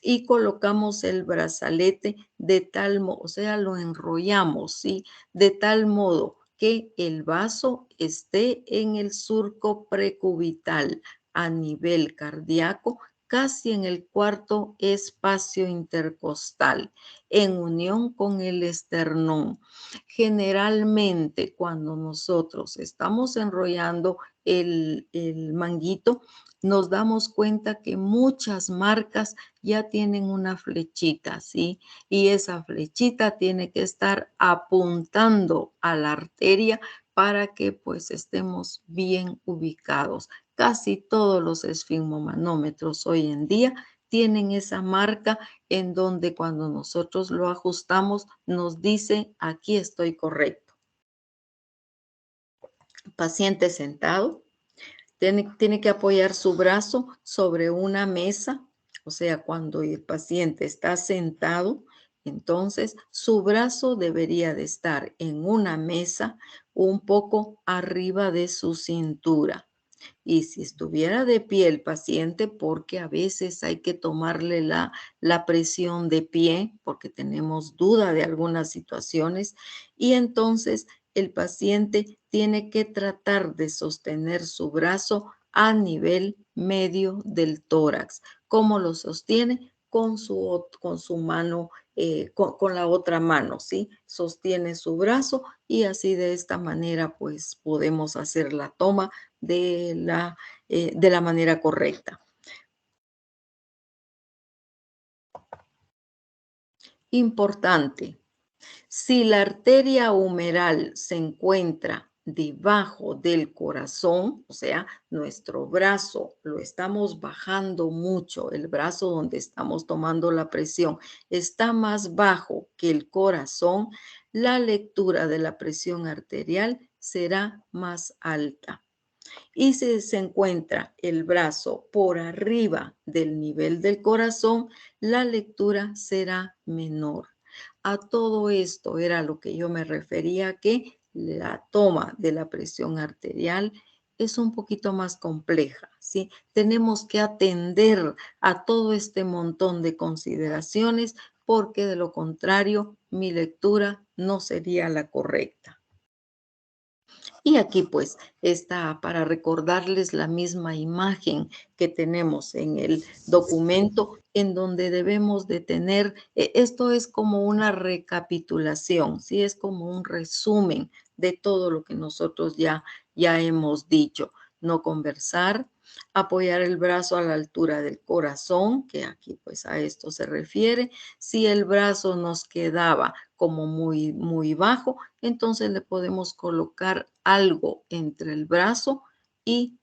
y colocamos el brazalete de tal modo, o sea, lo enrollamos, ¿sí? De tal modo que el vaso esté en el surco precubital a nivel cardíaco, casi en el cuarto espacio intercostal, en unión con el esternón. Generalmente, cuando nosotros estamos enrollando el manguito, nos damos cuenta que muchas marcas ya tienen una flechita, ¿sí? Y esa flechita tiene que estar apuntando a la arteria para que pues estemos bien ubicados. Casi todos los esfigmomanómetros hoy en día tienen esa marca en donde cuando nosotros lo ajustamos nos dice aquí estoy correcto. Paciente sentado. Tiene que apoyar su brazo sobre una mesa, o sea, cuando el paciente está sentado, entonces su brazo debería de estar en una mesa un poco arriba de su cintura. Y si estuviera de pie el paciente, porque a veces hay que tomarle la presión de pie, porque tenemos duda de algunas situaciones, y entonces el paciente tiene que tratar de sostener su brazo a nivel medio del tórax. ¿Cómo lo sostiene? Con su mano, con la otra mano, ¿sí? Sostiene su brazo y así de esta manera, pues podemos hacer la toma de la manera correcta. Importante. Si la arteria humeral se encuentra debajo del corazón, o sea, nuestro brazo lo estamos bajando mucho, el brazo donde estamos tomando la presión está más bajo que el corazón, la lectura de la presión arterial será más alta. Y si se encuentra el brazo por arriba del nivel del corazón, la lectura será menor. A todo esto era lo que yo me refería, que la toma de la presión arterial es un poquito más compleja, ¿sí? Tenemos que atender a todo este montón de consideraciones porque de lo contrario mi lectura no sería la correcta. Y aquí pues está para recordarles la misma imagen que tenemos en el documento en donde debemos de tener, esto es como una recapitulación, ¿sí? Es como un resumen de todo lo que nosotros ya hemos dicho. No conversar, apoyar el brazo a la altura del corazón, que aquí pues a esto se refiere. Si el brazo nos quedaba como muy bajo, entonces le podemos colocar algo entre el brazo y,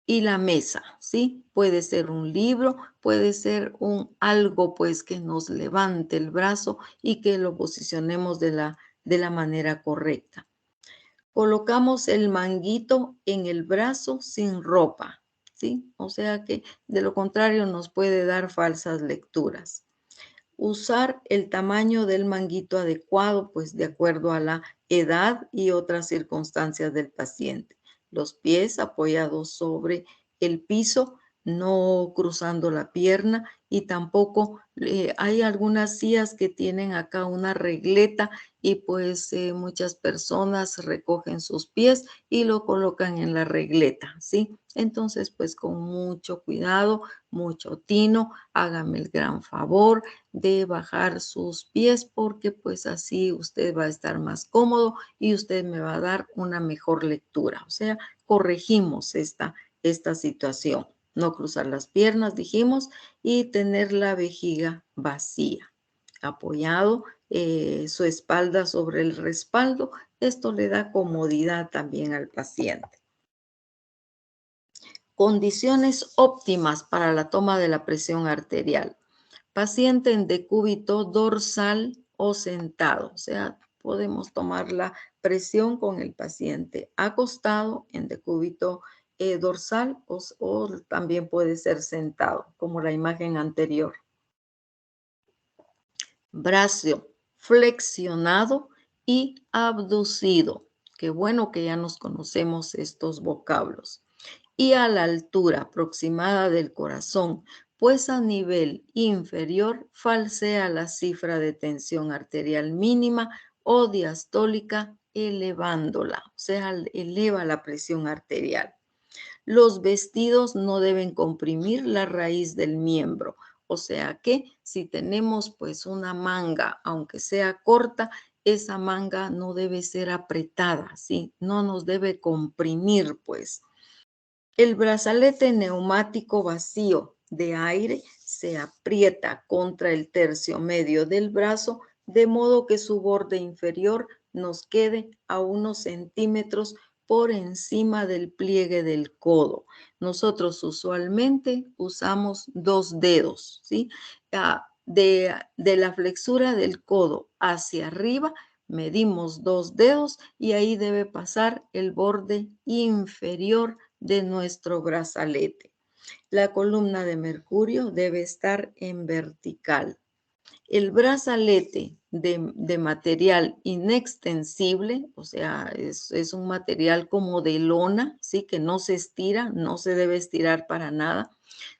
y la mesa, ¿sí? Puede ser un libro, puede ser un algo pues que nos levante el brazo y que lo posicionemos de la manera correcta. Colocamos el manguito en el brazo sin ropa, ¿sí? O sea que de lo contrario nos puede dar falsas lecturas. Usar el tamaño del manguito adecuado, pues de acuerdo a la edad y otras circunstancias del paciente. Los pies apoyados sobre el piso, no cruzando la pierna y tampoco hay algunas sillas que tienen acá una regleta y pues muchas personas recogen sus pies y lo colocan en la regleta, ¿sí? Entonces, pues con mucho cuidado, mucho tino, hágame el gran favor de bajar sus pies porque pues así usted va a estar más cómodo y usted me va a dar una mejor lectura. O sea, corregimos esta situación. No cruzar las piernas, dijimos, y tener la vejiga vacía. Apoyado su espalda sobre el respaldo. Esto le da comodidad también al paciente. Condiciones óptimas para la toma de la presión arterial. Paciente en decúbito dorsal o sentado, o sea, podemos tomar la presión con el paciente acostado en decúbito dorsal o también puede ser sentado, como la imagen anterior. Brazo flexionado y abducido. Qué bueno que ya nos conocemos estos vocablos. Y a la altura aproximada del corazón, pues a nivel inferior falsea la cifra de tensión arterial mínima o diastólica elevándola, o sea, eleva la presión arterial. Los vestidos no deben comprimir la raíz del miembro, o sea que si tenemos pues una manga, aunque sea corta, esa manga no debe ser apretada, ¿sí? No nos debe comprimir pues. El brazalete neumático vacío de aire se aprieta contra el tercio medio del brazo, de modo que su borde inferior nos quede a unos centímetros por encima del pliegue del codo. Nosotros usualmente usamos 2 dedos, ¿sí? De la flexura del codo hacia arriba, medimos 2 dedos y ahí debe pasar el borde inferior de nuestro brazalete. La columna de mercurio debe estar en vertical. El brazalete de material inextensible, o sea, es un material como de lona, ¿sí? Que no se estira, no se debe estirar para nada.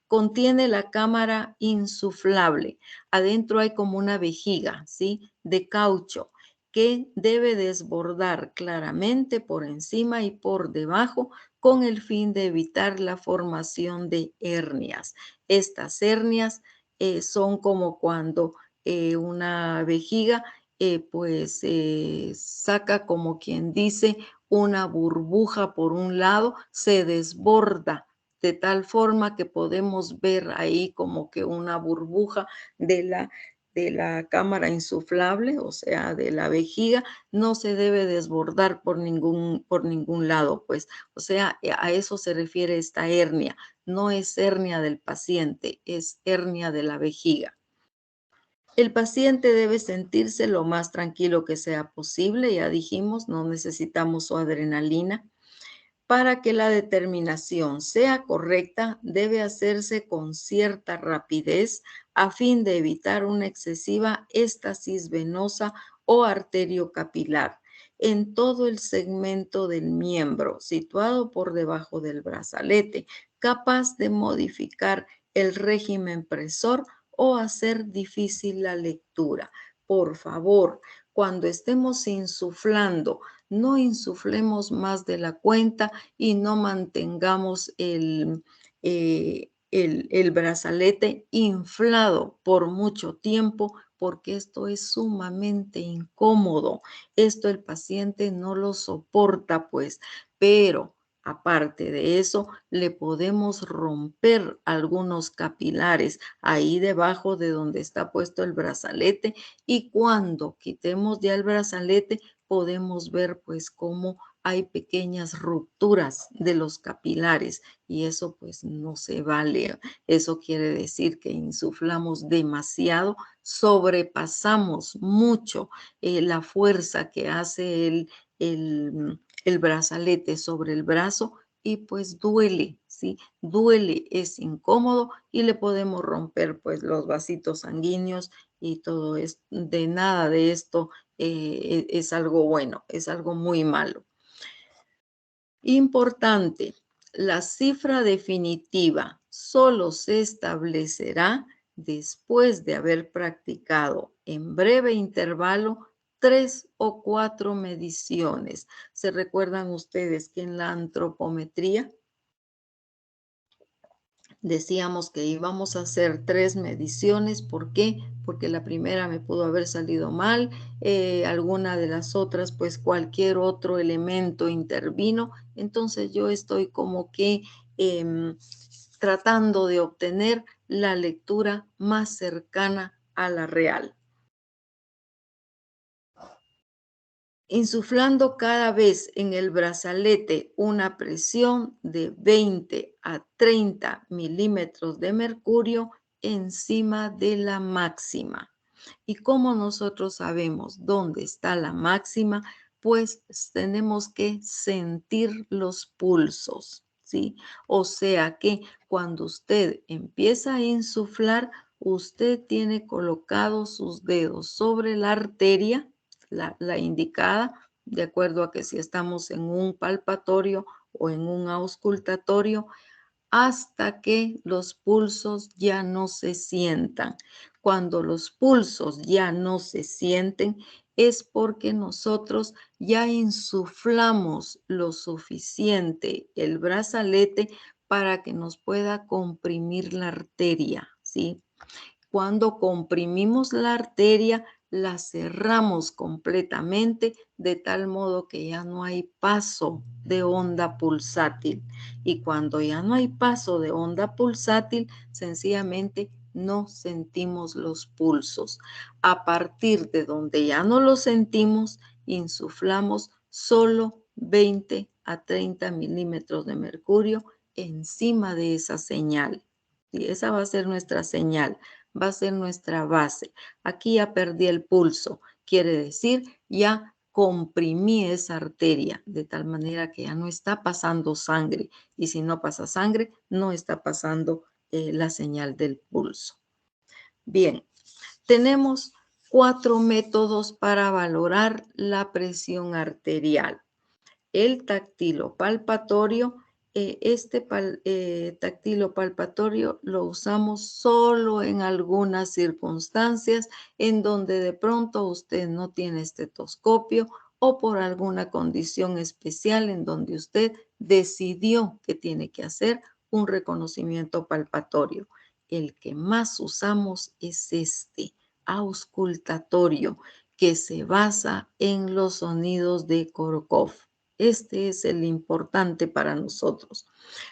Contiene la cámara insuflable. Adentro hay como una vejiga, ¿sí? De caucho. que debe desbordar claramente por encima y por debajo con el fin de evitar la formación de hernias. Estas hernias son como cuando una vejiga saca, como quien dice, una burbuja por un lado, se desborda de tal forma que podemos ver ahí como que una burbuja de la cámara insuflable, o sea, de la vejiga, no se debe desbordar por ningún lado, pues. O sea, a eso se refiere esta hernia. No es hernia del paciente, es hernia de la vejiga. El paciente debe sentirse lo más tranquilo que sea posible, ya dijimos, no necesitamos su adrenalina. Para que la determinación sea correcta, debe hacerse con cierta rapidez a fin de evitar una excesiva éstasis venosa o arteriocapilar en todo el segmento del miembro situado por debajo del brazalete, capaz de modificar el régimen presor o hacer difícil la lectura. Por favor, cuando estemos insuflando, no insuflemos más de la cuenta y no mantengamos el brazalete inflado por mucho tiempo, porque esto es sumamente incómodo. Esto el paciente no lo soporta, pues, pero aparte de eso, le podemos romper algunos capilares ahí debajo de donde está puesto el brazalete, y cuando quitemos ya el brazalete, podemos ver pues cómo hay pequeñas rupturas de los capilares, y eso pues no se vale. Eso quiere decir que insuflamos demasiado, sobrepasamos mucho la fuerza que hace el brazalete sobre el brazo, y pues duele, ¿sí? Duele, es incómodo y le podemos romper pues los vasitos sanguíneos y todo esto. De nada de esto es algo bueno, es algo muy malo. Importante, la cifra definitiva solo se establecerá después de haber practicado en breve intervalo 3 o 4 mediciones. ¿Se recuerdan ustedes que en la antropometría decíamos que íbamos a hacer 3 mediciones? ¿Por qué? Porque la primera me pudo haber salido mal, alguna de las otras, pues cualquier otro elemento intervino. Entonces yo estoy como que tratando de obtener la lectura más cercana a la real. Insuflando cada vez en el brazalete una presión de 20 a 30 milímetros de mercurio encima de la máxima. ¿Y cómo nosotros sabemos dónde está la máxima? Pues tenemos que sentir los pulsos, ¿sí? O sea que cuando usted empieza a insuflar, usted tiene colocados sus dedos sobre la arteria, la indicada, de acuerdo a que si estamos en un palpatorio o en un auscultatorio, hasta que los pulsos ya no se sientan. Cuando los pulsos ya no se sienten, es porque nosotros ya insuflamos lo suficiente el brazalete para que nos pueda comprimir la arteria, ¿sí? Cuando comprimimos la arteria, la cerramos completamente de tal modo que ya no hay paso de onda pulsátil. Y cuando ya no hay paso de onda pulsátil, sencillamente no sentimos los pulsos. A partir de donde ya no los sentimos, insuflamos solo 20 a 30 milímetros de mercurio encima de esa señal. Y esa va a ser nuestra señal, va a ser nuestra base. Aquí ya perdí el pulso, quiere decir ya comprimí esa arteria de tal manera que ya no está pasando sangre, y si no pasa sangre, no está pasando la señal del pulso. Bien, tenemos 4 métodos para valorar la presión arterial: el palpatorio, táctilo palpatorio lo usamos solo en algunas circunstancias en donde de pronto usted no tiene estetoscopio o por alguna condición especial en donde usted decidió que tiene que hacer un reconocimiento palpatorio. El que más usamos es este, auscultatorio, que se basa en los sonidos de Korokov. Este es el importante para nosotros.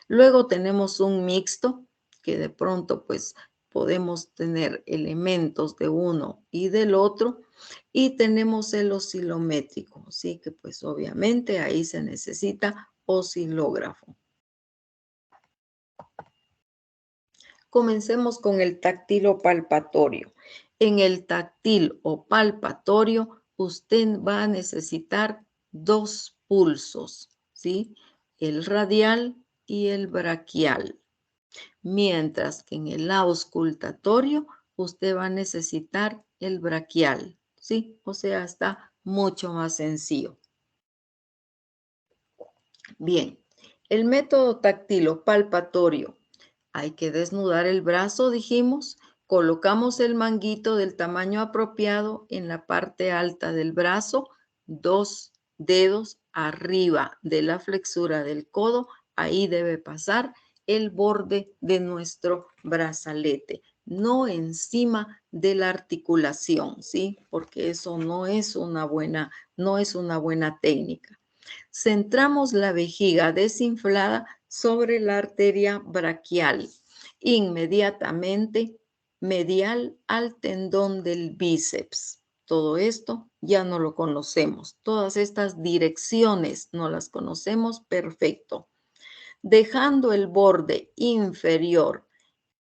Luego tenemos un mixto, que de pronto pues podemos tener elementos de uno y del otro, y tenemos el oscilométrico, así que pues obviamente ahí se necesita oscilógrafo. Comencemos con el táctil o palpatorio. En el táctil o palpatorio, usted va a necesitar dos pulsos, ¿sí? El radial y el braquial. Mientras que en el auscultatorio, usted va a necesitar el braquial, ¿sí? O sea, está mucho más sencillo. Bien, el método táctil o palpatorio. Hay que desnudar el brazo, dijimos. Colocamos el manguito del tamaño apropiado en la parte alta del brazo, 2 dedos arriba de la flexura del codo. Ahí debe pasar el borde de nuestro brazalete, no encima de la articulación, ¿sí? Porque eso no es una buena técnica. Centramos la vejiga desinflada sobre la arteria braquial, inmediatamente medial al tendón del bíceps. Todo esto ya no lo conocemos. Todas estas direcciones no las conocemos perfecto. Dejando el borde inferior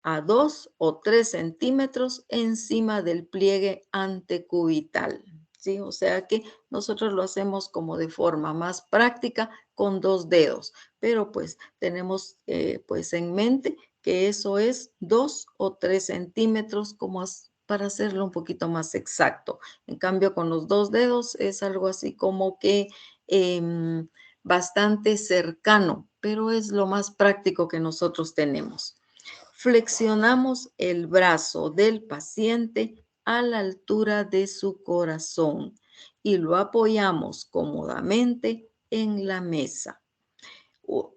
a 2 o 3 centímetros encima del pliegue antecubital, ¿sí? O sea que nosotros lo hacemos como de forma más práctica con 2 dedos, pero pues tenemos pues en mente que eso es 2 o 3 centímetros como para hacerlo un poquito más exacto. En cambio, con los 2 dedos es algo así como que bastante cercano, pero es lo más práctico que nosotros tenemos. Flexionamos el brazo del paciente a la altura de su corazón y lo apoyamos cómodamente en la mesa.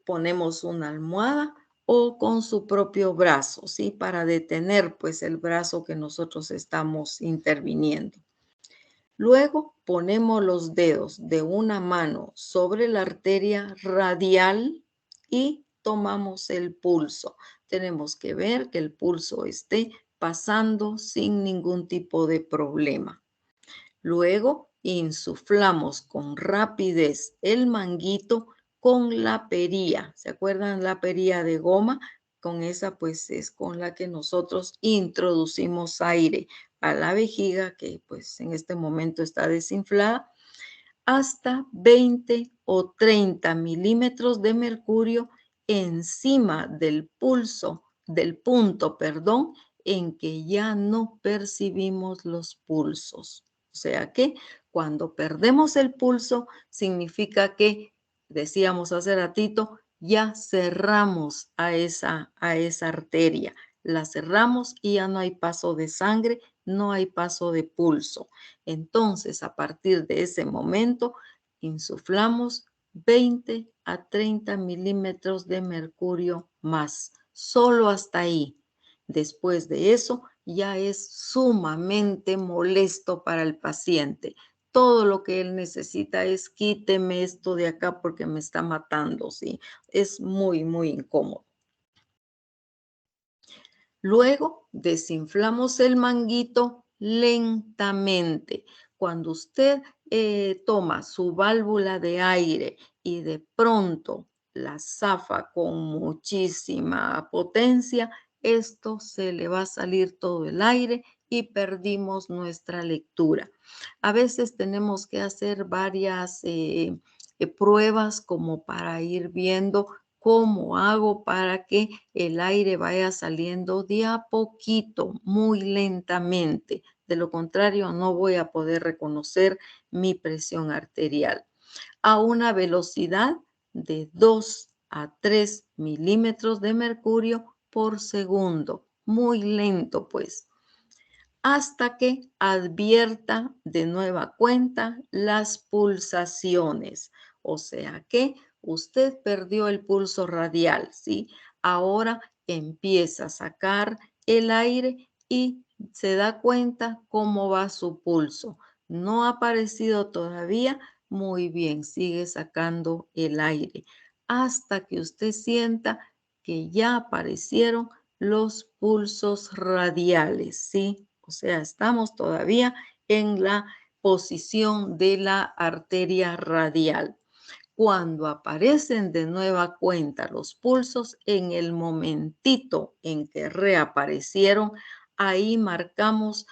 Ponemos una almohada o con su propio brazo, ¿sí? Para detener pues el brazo que nosotros estamos interviniendo. Luego ponemos los dedos de una mano sobre la arteria radial y tomamos el pulso. Tenemos que ver que el pulso esté pasando sin ningún tipo de problema. Luego insuflamos con rapidez el manguito con la perilla. ¿Se acuerdan la perilla de goma? Con esa pues es con la que nosotros introducimos aire a la vejiga que pues en este momento está desinflada hasta 20 o 30 milímetros de mercurio encima del punto, en que ya no percibimos los pulsos. O sea que cuando perdemos el pulso, significa que, decíamos hace ratito, ya cerramos a esa arteria. La cerramos y ya no hay paso de sangre, no hay paso de pulso. Entonces, a partir de ese momento, insuflamos 20 a 30 milímetros de mercurio más, solo hasta ahí. Después de eso, ya es sumamente molesto para el paciente. Todo lo que él necesita es quíteme esto de acá porque me está matando, ¿sí? Es muy, muy incómodo. Luego desinflamos el manguito lentamente. Cuando usted toma su válvula de aire y de pronto la zafa con muchísima potencia, esto se le va a salir todo el aire y perdimos nuestra lectura. A veces tenemos que hacer varias pruebas como para ir viendo cómo hago para que el aire vaya saliendo de a poquito, muy lentamente. De lo contrario, no voy a poder reconocer mi presión arterial a una velocidad de 2 a 3 milímetros de mercurio por segundo. Muy lento, pues, hasta que advierta de nueva cuenta las pulsaciones. O sea que usted perdió el pulso radial, ¿sí? Ahora empieza a sacar el aire y se da cuenta cómo va su pulso. No ha aparecido todavía. Muy bien, sigue sacando el aire hasta que usted sienta que ya aparecieron los pulsos radiales, ¿sí? O sea, estamos todavía en la posición de la arteria radial. Cuando aparecen de nueva cuenta los pulsos, en el momentito en que reaparecieron, ahí marcamos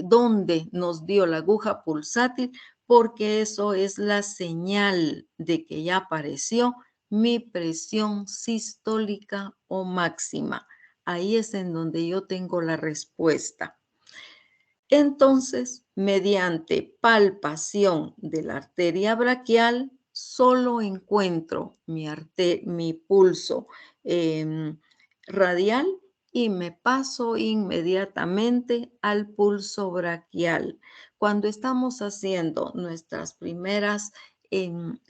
dónde nos dio la aguja pulsátil, porque eso es la señal de que ya apareció mi presión sistólica o máxima. Ahí es en donde yo tengo la respuesta. Entonces, mediante palpación de la arteria braquial, solo encuentro mi pulso radial y me paso inmediatamente al pulso braquial. Cuando estamos haciendo nuestras primeras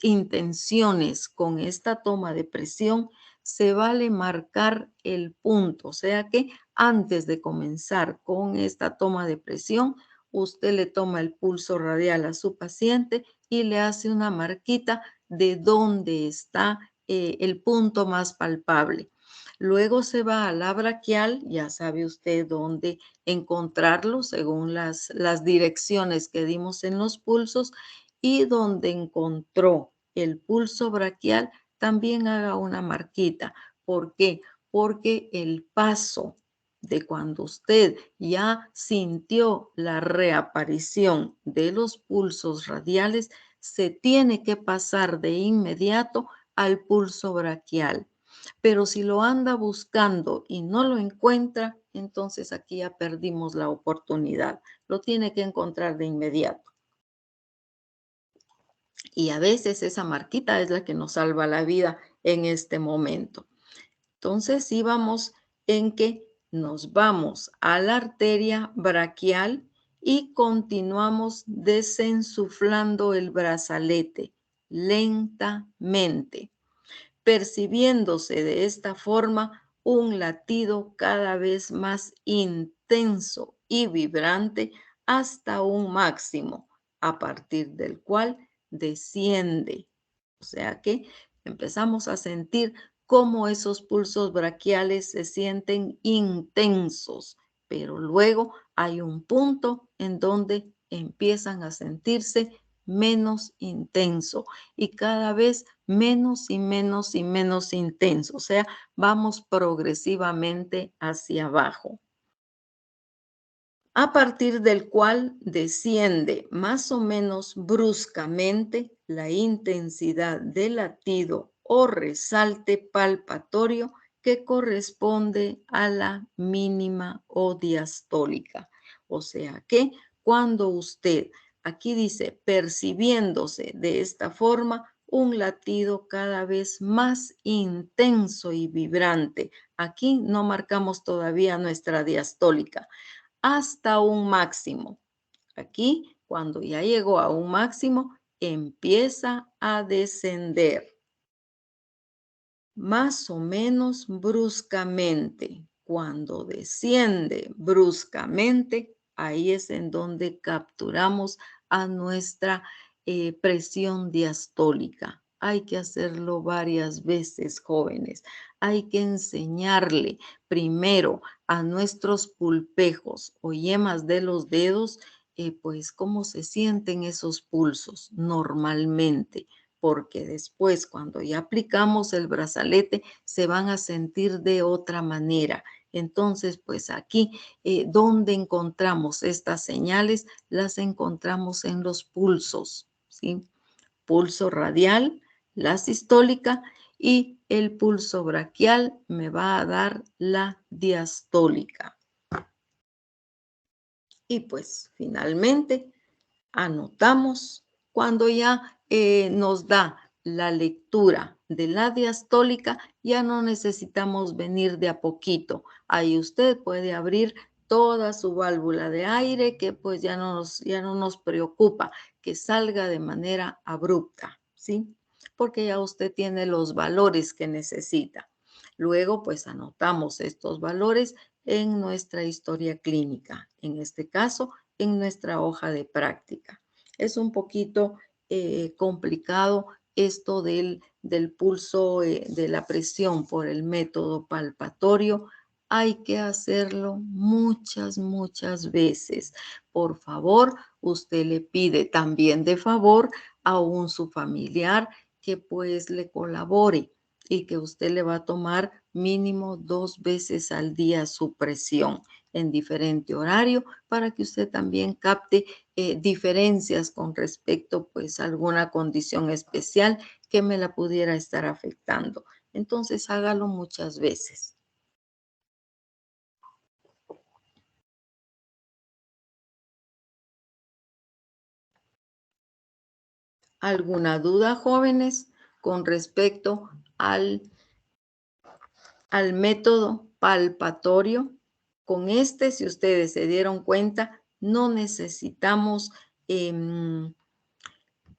intenciones con esta toma de presión, se vale marcar el punto, o sea que antes de comenzar con esta toma de presión, usted le toma el pulso radial a su paciente y le hace una marquita de dónde está el punto más palpable. Luego se va a la braquial, ya sabe usted dónde encontrarlo según las direcciones que dimos en los pulsos, y donde encontró el pulso braquial, también haga una marquita. ¿Por qué? Porque el paso de cuando usted ya sintió la reaparición de los pulsos radiales, se tiene que pasar de inmediato al pulso braquial. Pero si lo anda buscando y no lo encuentra, entonces aquí ya perdimos la oportunidad. Lo tiene que encontrar de inmediato. Y a veces esa marquita es la que nos salva la vida en este momento. Entonces íbamos en que nos vamos a la arteria braquial y continuamos desensuflando el brazalete lentamente, percibiéndose de esta forma un latido cada vez más intenso y vibrante hasta un máximo, a partir del cual desciende. O sea que empezamos a sentir cómo esos pulsos braquiales se sienten intensos, pero luego hay un punto en donde empiezan a sentirse menos intenso y cada vez menos y menos y menos intenso. O sea, vamos progresivamente hacia abajo, a partir del cual desciende más o menos bruscamente la intensidad del latido o resalte palpatorio que corresponde a la mínima o diastólica. O sea que cuando usted, aquí dice, percibiéndose de esta forma, un latido cada vez más intenso y vibrante. Aquí no marcamos todavía nuestra diastólica, hasta un máximo. Aquí, cuando ya llegó a un máximo, empieza a descender más o menos bruscamente. Cuando desciende bruscamente, ahí es en donde capturamos a nuestra presión diastólica. Hay que hacerlo varias veces, jóvenes. Hay que enseñarle primero a nuestros pulpejos o yemas de los dedos, pues cómo se sienten esos pulsos normalmente, porque después cuando ya aplicamos el brazalete se van a sentir de otra manera. Entonces, pues aquí, donde encontramos estas señales, las encontramos en los pulsos, ¿sí? Pulso radial, la sistólica, y el pulso braquial me va a dar la diastólica. Y pues finalmente anotamos cuando ya nos da la lectura de la diastólica, ya no necesitamos venir de a poquito. Ahí usted puede abrir toda su válvula de aire, que pues ya no nos preocupa que salga de manera abrupta, ¿sí? Porque ya usted tiene los valores que necesita. Luego, pues anotamos estos valores en nuestra historia clínica, en este caso, en nuestra hoja de práctica. Es un poquito complicado esto del pulso, de la presión por el método palpatorio. Hay que hacerlo muchas veces. Por favor, usted le pide también de favor a su familiar que pues le colabore y que usted le va a tomar mínimo 2 veces al día su presión en diferente horario para que usted también capte diferencias con respecto pues a alguna condición especial que me la pudiera estar afectando. Entonces hágalo muchas veces. ¿Alguna duda, jóvenes, con respecto al método palpatorio? Con este, si ustedes se dieron cuenta, no necesitamos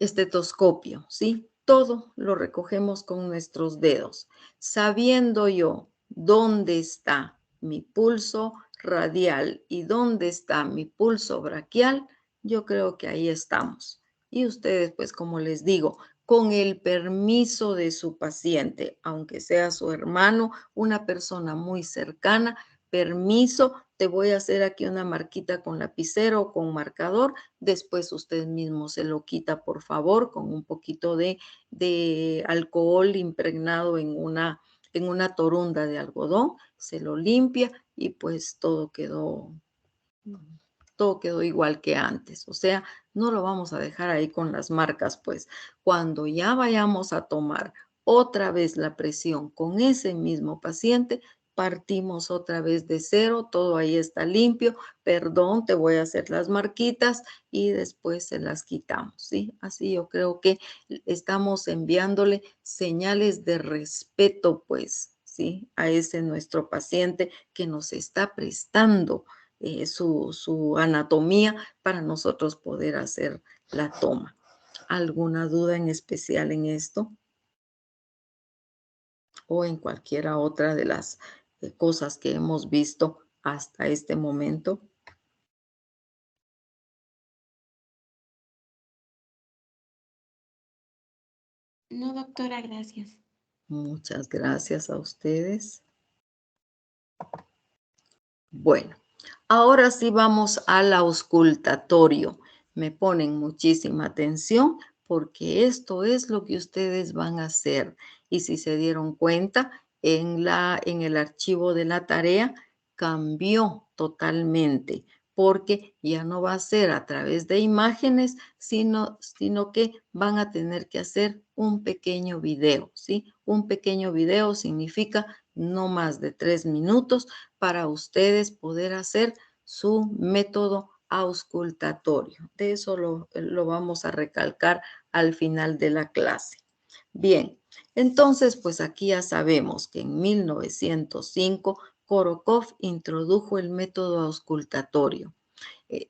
estetoscopio, ¿sí? Todo lo recogemos con nuestros dedos. Sabiendo yo dónde está mi pulso radial y dónde está mi pulso braquial, yo creo que ahí estamos. Y ustedes, pues como les digo, con el permiso de su paciente, aunque sea su hermano, una persona muy cercana, permiso, te voy a hacer aquí una marquita con lapicero o con marcador. Después usted mismo se lo quita, por favor, con un poquito de alcohol impregnado en una torunda de algodón. Se lo limpia y pues todo quedó igual que antes. O sea, no lo vamos a dejar ahí con las marcas, pues cuando ya vayamos a tomar otra vez la presión con ese mismo paciente, partimos otra vez de cero, todo ahí está limpio, perdón, te voy a hacer las marquitas y después se las quitamos, ¿sí? Así yo creo que estamos enviándole señales de respeto, pues, ¿sí? A ese nuestro paciente que nos está prestando su anatomía para nosotros poder hacer la toma. ¿Alguna duda en especial en esto o en cualquiera otra de las cosas que hemos visto hasta este momento? No, doctora, gracias. Muchas gracias a ustedes. Bueno, ahora sí vamos al auscultatorio. Me ponen muchísima atención porque esto es lo que ustedes van a hacer. Y si se dieron cuenta, en el archivo de la tarea cambió totalmente porque ya no va a ser a través de imágenes, sino que van a tener que hacer un pequeño video, ¿sí? Un pequeño video significa no más de 3 minutos para ustedes poder hacer su método auscultatorio. De eso lo vamos a recalcar al final de la clase. Bien, entonces pues aquí ya sabemos que en 1905 Korokov introdujo el método auscultatorio.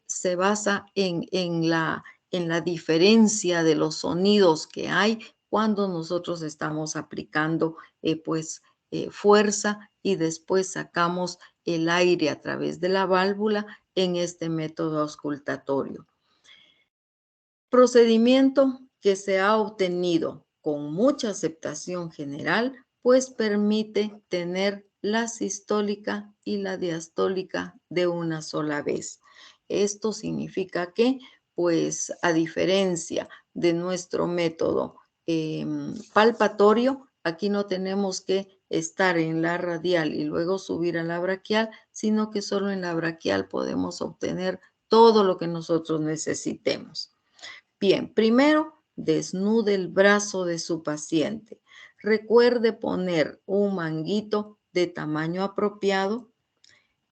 Se basa en la diferencia de los sonidos que hay cuando nosotros estamos aplicando fuerza y después sacamos el aire a través de la válvula en este método auscultatorio. Procedimiento que se ha obtenido con mucha aceptación general, pues permite tener la sistólica y la diastólica de una sola vez. Esto significa que, pues a diferencia de nuestro método palpatorio, aquí no tenemos que estar en la radial y luego subir a la braquial, sino que solo en la braquial podemos obtener todo lo que nosotros necesitemos. Bien, primero desnude el brazo de su paciente. Recuerde poner un manguito de tamaño apropiado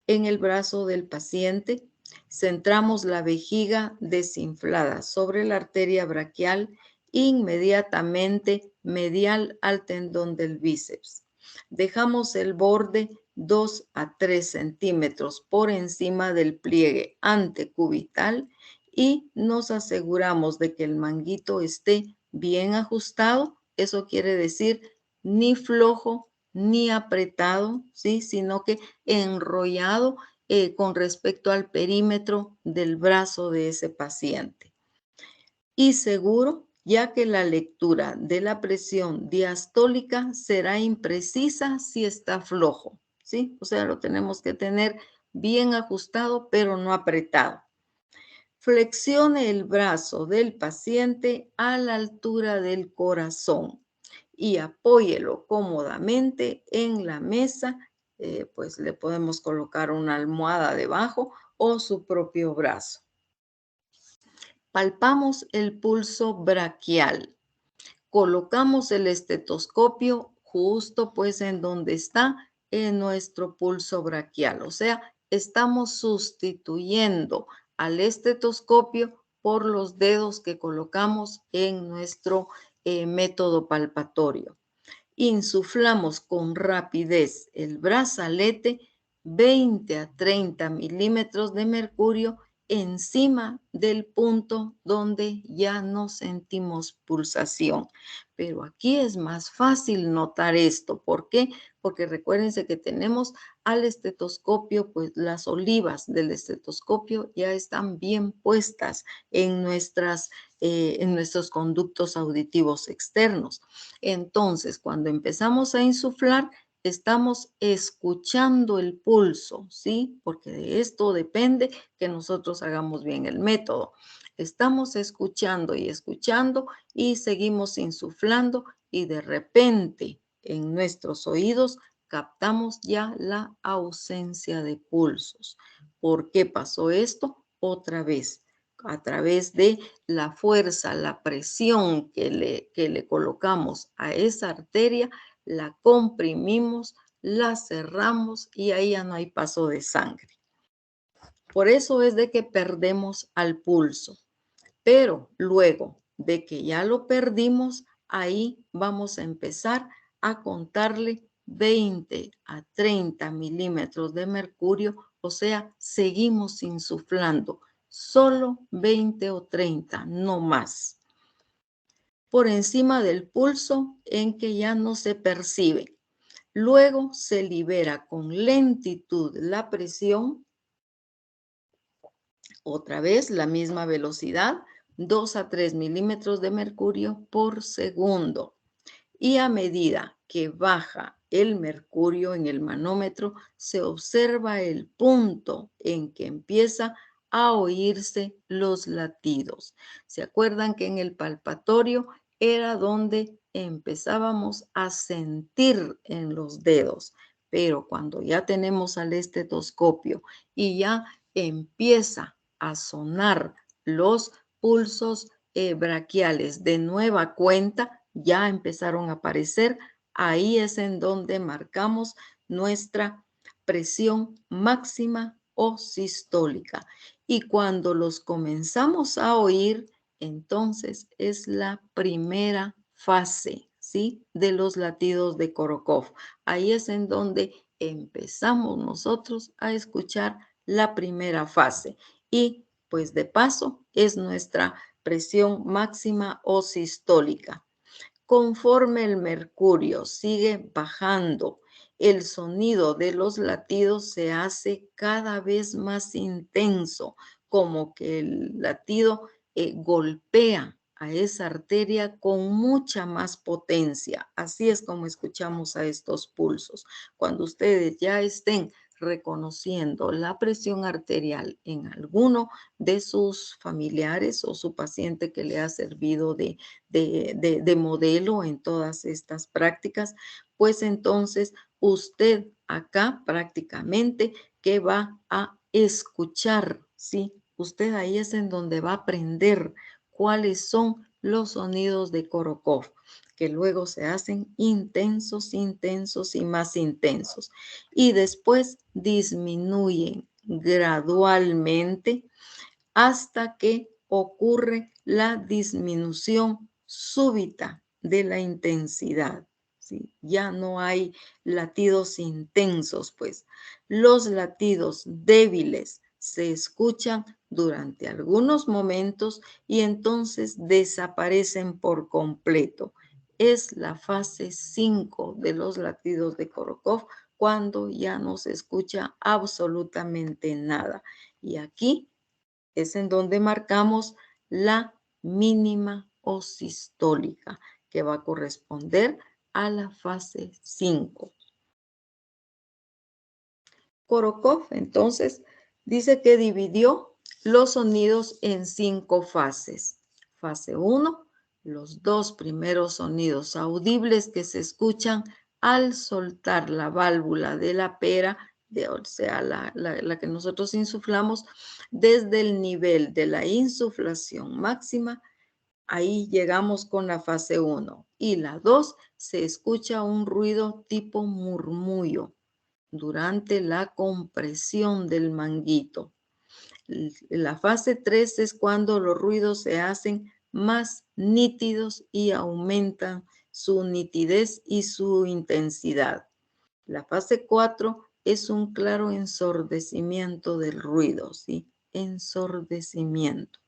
en el brazo del paciente. Centramos la vejiga desinflada sobre la arteria braquial. Inmediatamente medial al tendón del bíceps. Dejamos el borde 2 a 3 centímetros por encima del pliegue antecubital y nos aseguramos de que el manguito esté bien ajustado. Eso quiere decir ni flojo ni apretado, ¿sí? Sino que enrollado con respecto al perímetro del brazo de ese paciente. Y seguro, ya que la lectura de la presión diastólica será imprecisa si está flojo, ¿sí? O sea, lo tenemos que tener bien ajustado, pero no apretado. Flexione el brazo del paciente a la altura del corazón y apóyelo cómodamente en la mesa. Pues le podemos colocar una almohada debajo o su propio brazo. Palpamos el pulso braquial. Colocamos el estetoscopio justo pues en donde está en nuestro pulso braquial. O sea, estamos sustituyendo al estetoscopio por los dedos que colocamos en nuestro método palpatorio. Insuflamos con rapidez el brazalete 20 a 30 milímetros de mercurio encima del punto donde ya no sentimos pulsación. Pero aquí es más fácil notar esto. ¿Por qué? Porque recuérdense que tenemos al estetoscopio, pues las olivas del estetoscopio ya están bien puestas en nuestros conductos auditivos externos. Entonces, cuando empezamos a insuflar, estamos escuchando el pulso, ¿sí? Porque de esto depende que nosotros hagamos bien el método. Estamos escuchando y seguimos insuflando y de repente en nuestros oídos captamos ya la ausencia de pulsos. ¿Por qué pasó esto? Otra vez, a través de la fuerza, la presión que le colocamos a esa arteria, la comprimimos, la cerramos y ahí ya no hay paso de sangre. Por eso es de que perdemos al pulso. Pero luego de que ya lo perdimos, ahí vamos a empezar a contarle 20 a 30 milímetros de mercurio, o sea, seguimos insuflando, solo 20 o 30, no más. Por encima del pulso en que ya no se percibe. Luego se libera con lentitud la presión. Otra vez la misma velocidad, 2 a 3 milímetros de mercurio por segundo. Y a medida que baja el mercurio en el manómetro, se observa el punto en que empieza a oírse los latidos. ¿Se acuerdan que en el palpatorio era donde empezábamos a sentir en los dedos? Pero cuando ya tenemos al estetoscopio y ya empieza a sonar los pulsos braquiales de nueva cuenta, ya empezaron a aparecer. Ahí es en donde marcamos nuestra presión máxima o sistólica. Y cuando los comenzamos a oír, entonces es la primera fase, ¿sí? De los latidos de Korokov. Ahí es en donde empezamos nosotros a escuchar la primera fase. Y pues de paso es nuestra presión máxima o sistólica. Conforme el mercurio sigue bajando, el sonido de los latidos se hace cada vez más intenso, como que el latido golpea a esa arteria con mucha más potencia. Así es como escuchamos a estos pulsos. Cuando ustedes ya estén reconociendo la presión arterial en alguno de sus familiares o su paciente que le ha servido de modelo en todas estas prácticas, pues entonces usted acá prácticamente que va a escuchar, ¿sí? Usted ahí es en donde va a aprender cuáles son los sonidos de Korokov, que luego se hacen intensos, intensos y más intensos. Y después disminuyen gradualmente hasta que ocurre la disminución súbita de la intensidad, ¿sí? Ya no hay latidos intensos, pues. Los latidos débiles se escuchan durante algunos momentos y entonces desaparecen por completo. Es la fase 5 de los latidos de Korokov cuando ya no se escucha absolutamente nada. Y aquí es en donde marcamos la mínima o sistólica, que va a corresponder a la fase 5. Korokov, entonces, dice que dividió los sonidos en 5 fases. Fase 1, los 2 primeros sonidos audibles que se escuchan al soltar la válvula de la pera, o sea, la que nosotros insuflamos, desde el nivel de la insuflación máxima. Ahí llegamos con la fase 1. Y la 2, se escucha un ruido tipo murmullo durante la compresión del manguito. La fase 3 es cuando los ruidos se hacen más nítidos y aumentan su nitidez y su intensidad. La fase 4 es un claro ensordecimiento del ruido, ¿sí? Ensordecimiento.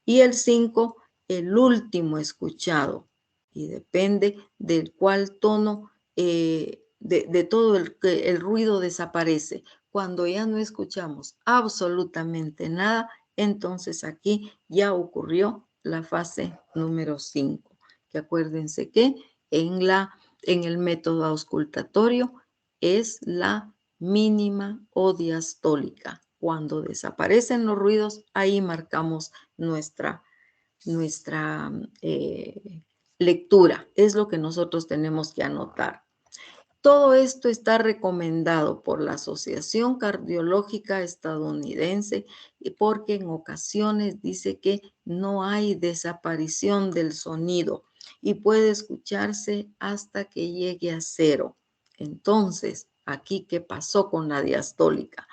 Y el 5, el último escuchado. Y depende del cual tono de todo el ruido desaparece. Cuando ya no escuchamos absolutamente nada, entonces aquí ya ocurrió la fase número 5. Que acuérdense que en el método auscultatorio es la mínima o diastólica. Cuando desaparecen los ruidos, ahí marcamos nuestra lectura. Es lo que nosotros tenemos que anotar. Todo esto está recomendado por la Asociación Cardiológica Estadounidense y porque en ocasiones dice que no hay desaparición del sonido y puede escucharse hasta que llegue a 0. Entonces, aquí, ¿qué pasó con la diastólica?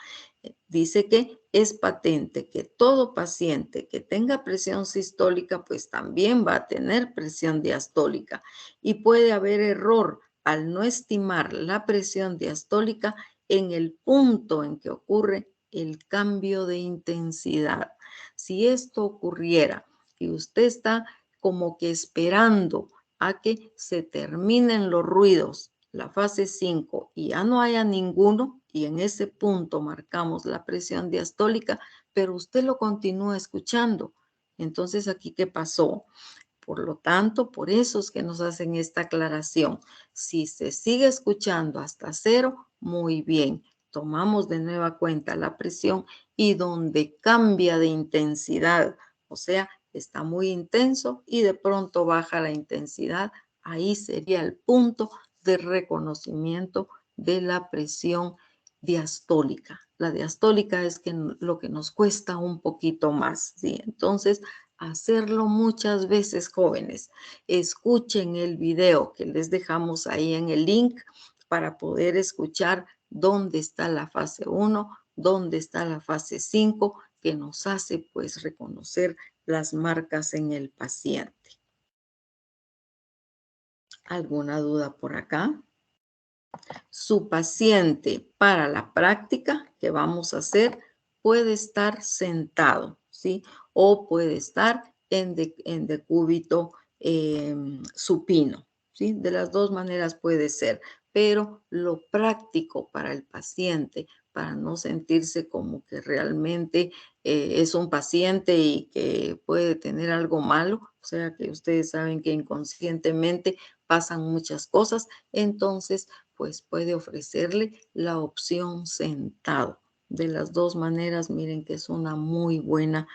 Dice que es patente que todo paciente que tenga presión sistólica, pues también va a tener presión diastólica y puede haber error al no estimar la presión diastólica en el punto en que ocurre el cambio de intensidad. Si esto ocurriera y usted está como que esperando a que se terminen los ruidos, la fase 5, y ya no haya ninguno, y en ese punto marcamos la presión diastólica, pero usted lo continúa escuchando. Entonces, ¿aquí qué pasó? Por lo tanto, por eso es que nos hacen esta aclaración. Si se sigue escuchando hasta 0, muy bien. Tomamos de nueva cuenta la presión y donde cambia de intensidad, o sea, está muy intenso y de pronto baja la intensidad, ahí sería el punto de reconocimiento de la presión diastólica. La diastólica es lo que nos cuesta un poquito más, ¿sí? Entonces, hacerlo muchas veces, jóvenes. Escuchen el video que les dejamos ahí en el link para poder escuchar dónde está la fase 1, dónde está la fase 5, que nos hace pues reconocer las marcas en el paciente. ¿Alguna duda por acá? Su paciente para la práctica que vamos a hacer puede estar sentado, ¿sí? O puede estar en decúbito supino, ¿sí? De las dos maneras puede ser, pero lo práctico para el paciente, para no sentirse como que realmente es un paciente y que puede tener algo malo, o sea que ustedes saben que inconscientemente pasan muchas cosas, entonces pues puede ofrecerle la opción sentado. De las dos maneras, miren que es una muy buena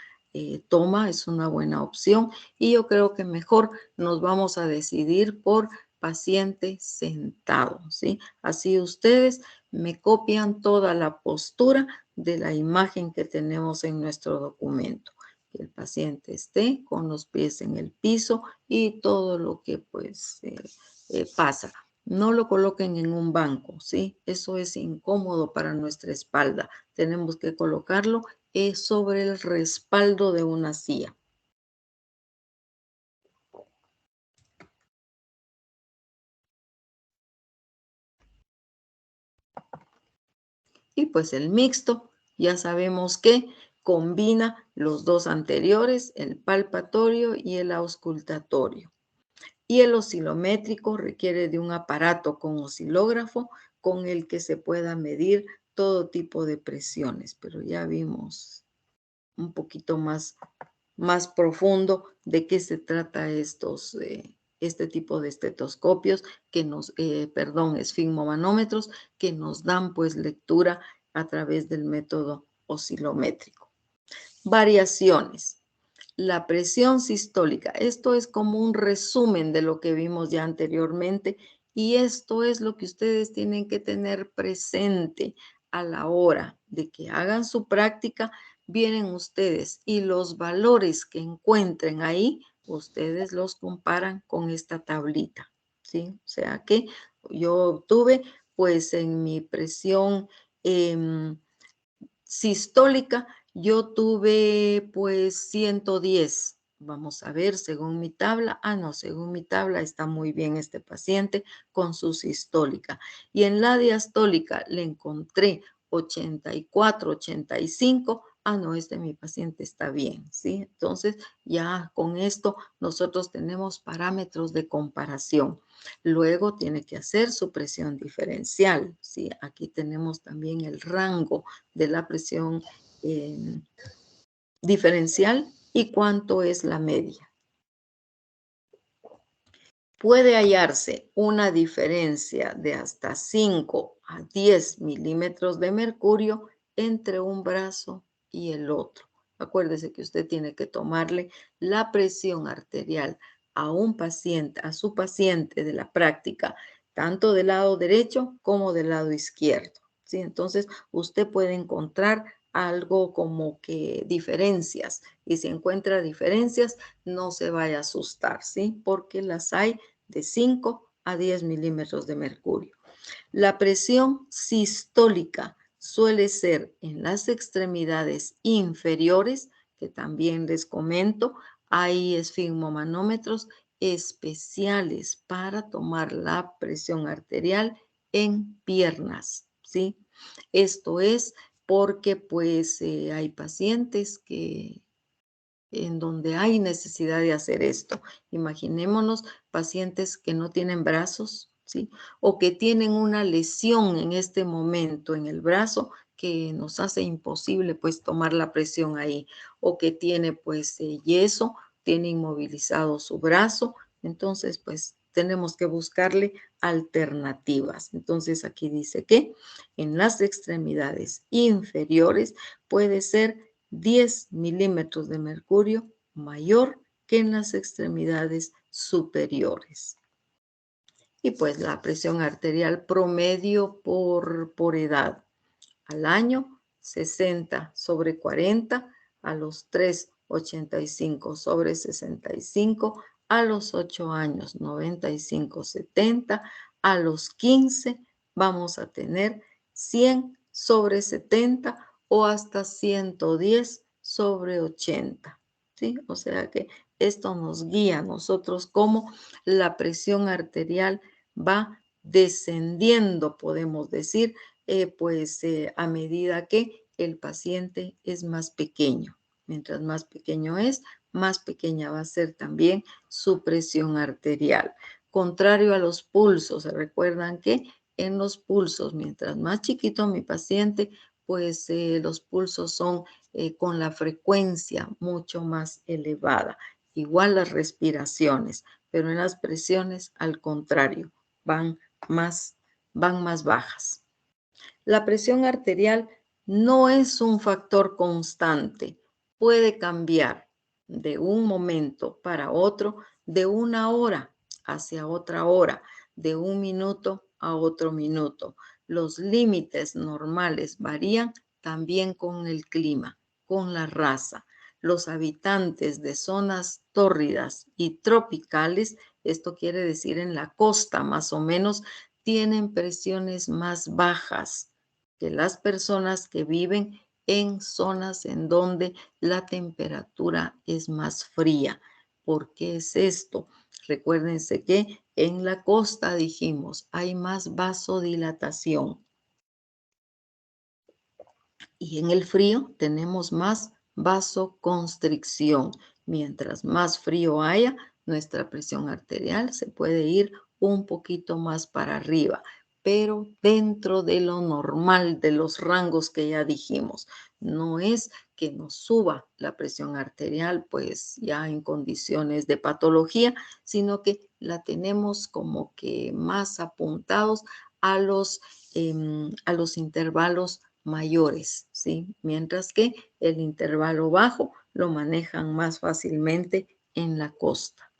toma, es una buena opción y yo creo que mejor nos vamos a decidir por paciente sentado, ¿sí? Así ustedes me copian toda la postura de la imagen que tenemos en nuestro documento. Que el paciente esté con los pies en el piso y todo lo que pues pasa. No lo coloquen en un banco, ¿sí? Eso es incómodo para nuestra espalda. Tenemos que colocarlo sobre el respaldo de una silla. Y pues el mixto, ya sabemos que combina los dos anteriores, el palpatorio y el auscultatorio. Y el oscilométrico requiere de un aparato con oscilógrafo con el que se pueda medir todo tipo de presiones, pero ya vimos un poquito más profundo de qué se trata este tipo de estetoscopios esfigmomanómetros que nos dan pues lectura a través del método oscilométrico. Variaciones. La presión sistólica. Esto es como un resumen de lo que vimos ya anteriormente y esto es lo que ustedes tienen que tener presente a la hora de que hagan su práctica. Vienen ustedes y los valores que encuentren ahí, ustedes los comparan con esta tablita, ¿sí? O sea que yo obtuve pues en mi presión sistólica, yo tuve pues 110. Vamos a ver, según mi tabla. No, según mi tabla está muy bien este paciente con su sistólica. Y en la diastólica le encontré 84, 85. No, mi paciente está bien, ¿sí? Entonces, ya con esto nosotros tenemos parámetros de comparación. Luego tiene que hacer su presión diferencial, ¿sí? Aquí tenemos también el rango de la presión diferencial y cuánto es la media. Puede hallarse una diferencia de hasta 5 a 10 milímetros de mercurio entre un brazo y el otro. Acuérdese que usted tiene que tomarle la presión arterial a un paciente, a su paciente de la práctica, tanto del lado derecho como del lado izquierdo, ¿sí? Entonces, usted puede encontrar algo como que diferencias, y si encuentra diferencias, no se vaya a asustar, ¿sí? Porque las hay de 5 a 10 milímetros de mercurio. La presión sistólica suele ser en las extremidades inferiores, que también les comento, hay esfigmomanómetros especiales para tomar la presión arterial en piernas, ¿sí? Esto es porque pues hay pacientes en donde hay necesidad de hacer esto. Imaginémonos pacientes que no tienen brazos, ¿sí? O que tienen una lesión en este momento en el brazo que nos hace imposible pues tomar la presión ahí, o que tiene pues yeso, tiene inmovilizado su brazo, entonces pues tenemos que buscarle alternativas. Entonces aquí dice que en las extremidades inferiores puede ser 10 milímetros de mercurio mayor que en las extremidades superiores. Y pues la presión arterial promedio por edad. Al año, 60/40, a los 3, 85/65, a los 8 años, 95/70, a los 15 vamos a tener 100/70 o hasta 110/80, ¿sí? O sea que esto nos guía a nosotros cómo la presión arterial va descendiendo, podemos decir, a medida que el paciente es más pequeño. Mientras más pequeño es, más pequeña va a ser también su presión arterial. Contrario a los pulsos, ¿se recuerdan que en los pulsos, mientras más chiquito mi paciente, pues los pulsos son con la frecuencia mucho más elevada? Igual las respiraciones, pero en las presiones, al contrario, van más bajas. La presión arterial no es un factor constante, puede cambiar de un momento para otro, de una hora hacia otra hora, de un minuto a otro minuto. Los límites normales varían también con el clima, con la raza. Los habitantes de zonas tórridas y tropicales, esto quiere decir en la costa más o menos, tienen presiones más bajas que las personas que viven en zonas en donde la temperatura es más fría. ¿Por qué es esto? Recuérdense que en la costa, dijimos, hay más vasodilatación. Y en el frío tenemos más vasoconstricción. Mientras más frío haya, nuestra presión arterial se puede ir un poquito más para arriba, pero dentro de lo normal, de los rangos que ya dijimos. No es que nos suba la presión arterial, pues ya en condiciones de patología, sino que la tenemos como que más apuntados a los intervalos mayores, ¿sí? Mientras que el intervalo bajo lo manejan más fácilmente en la costa.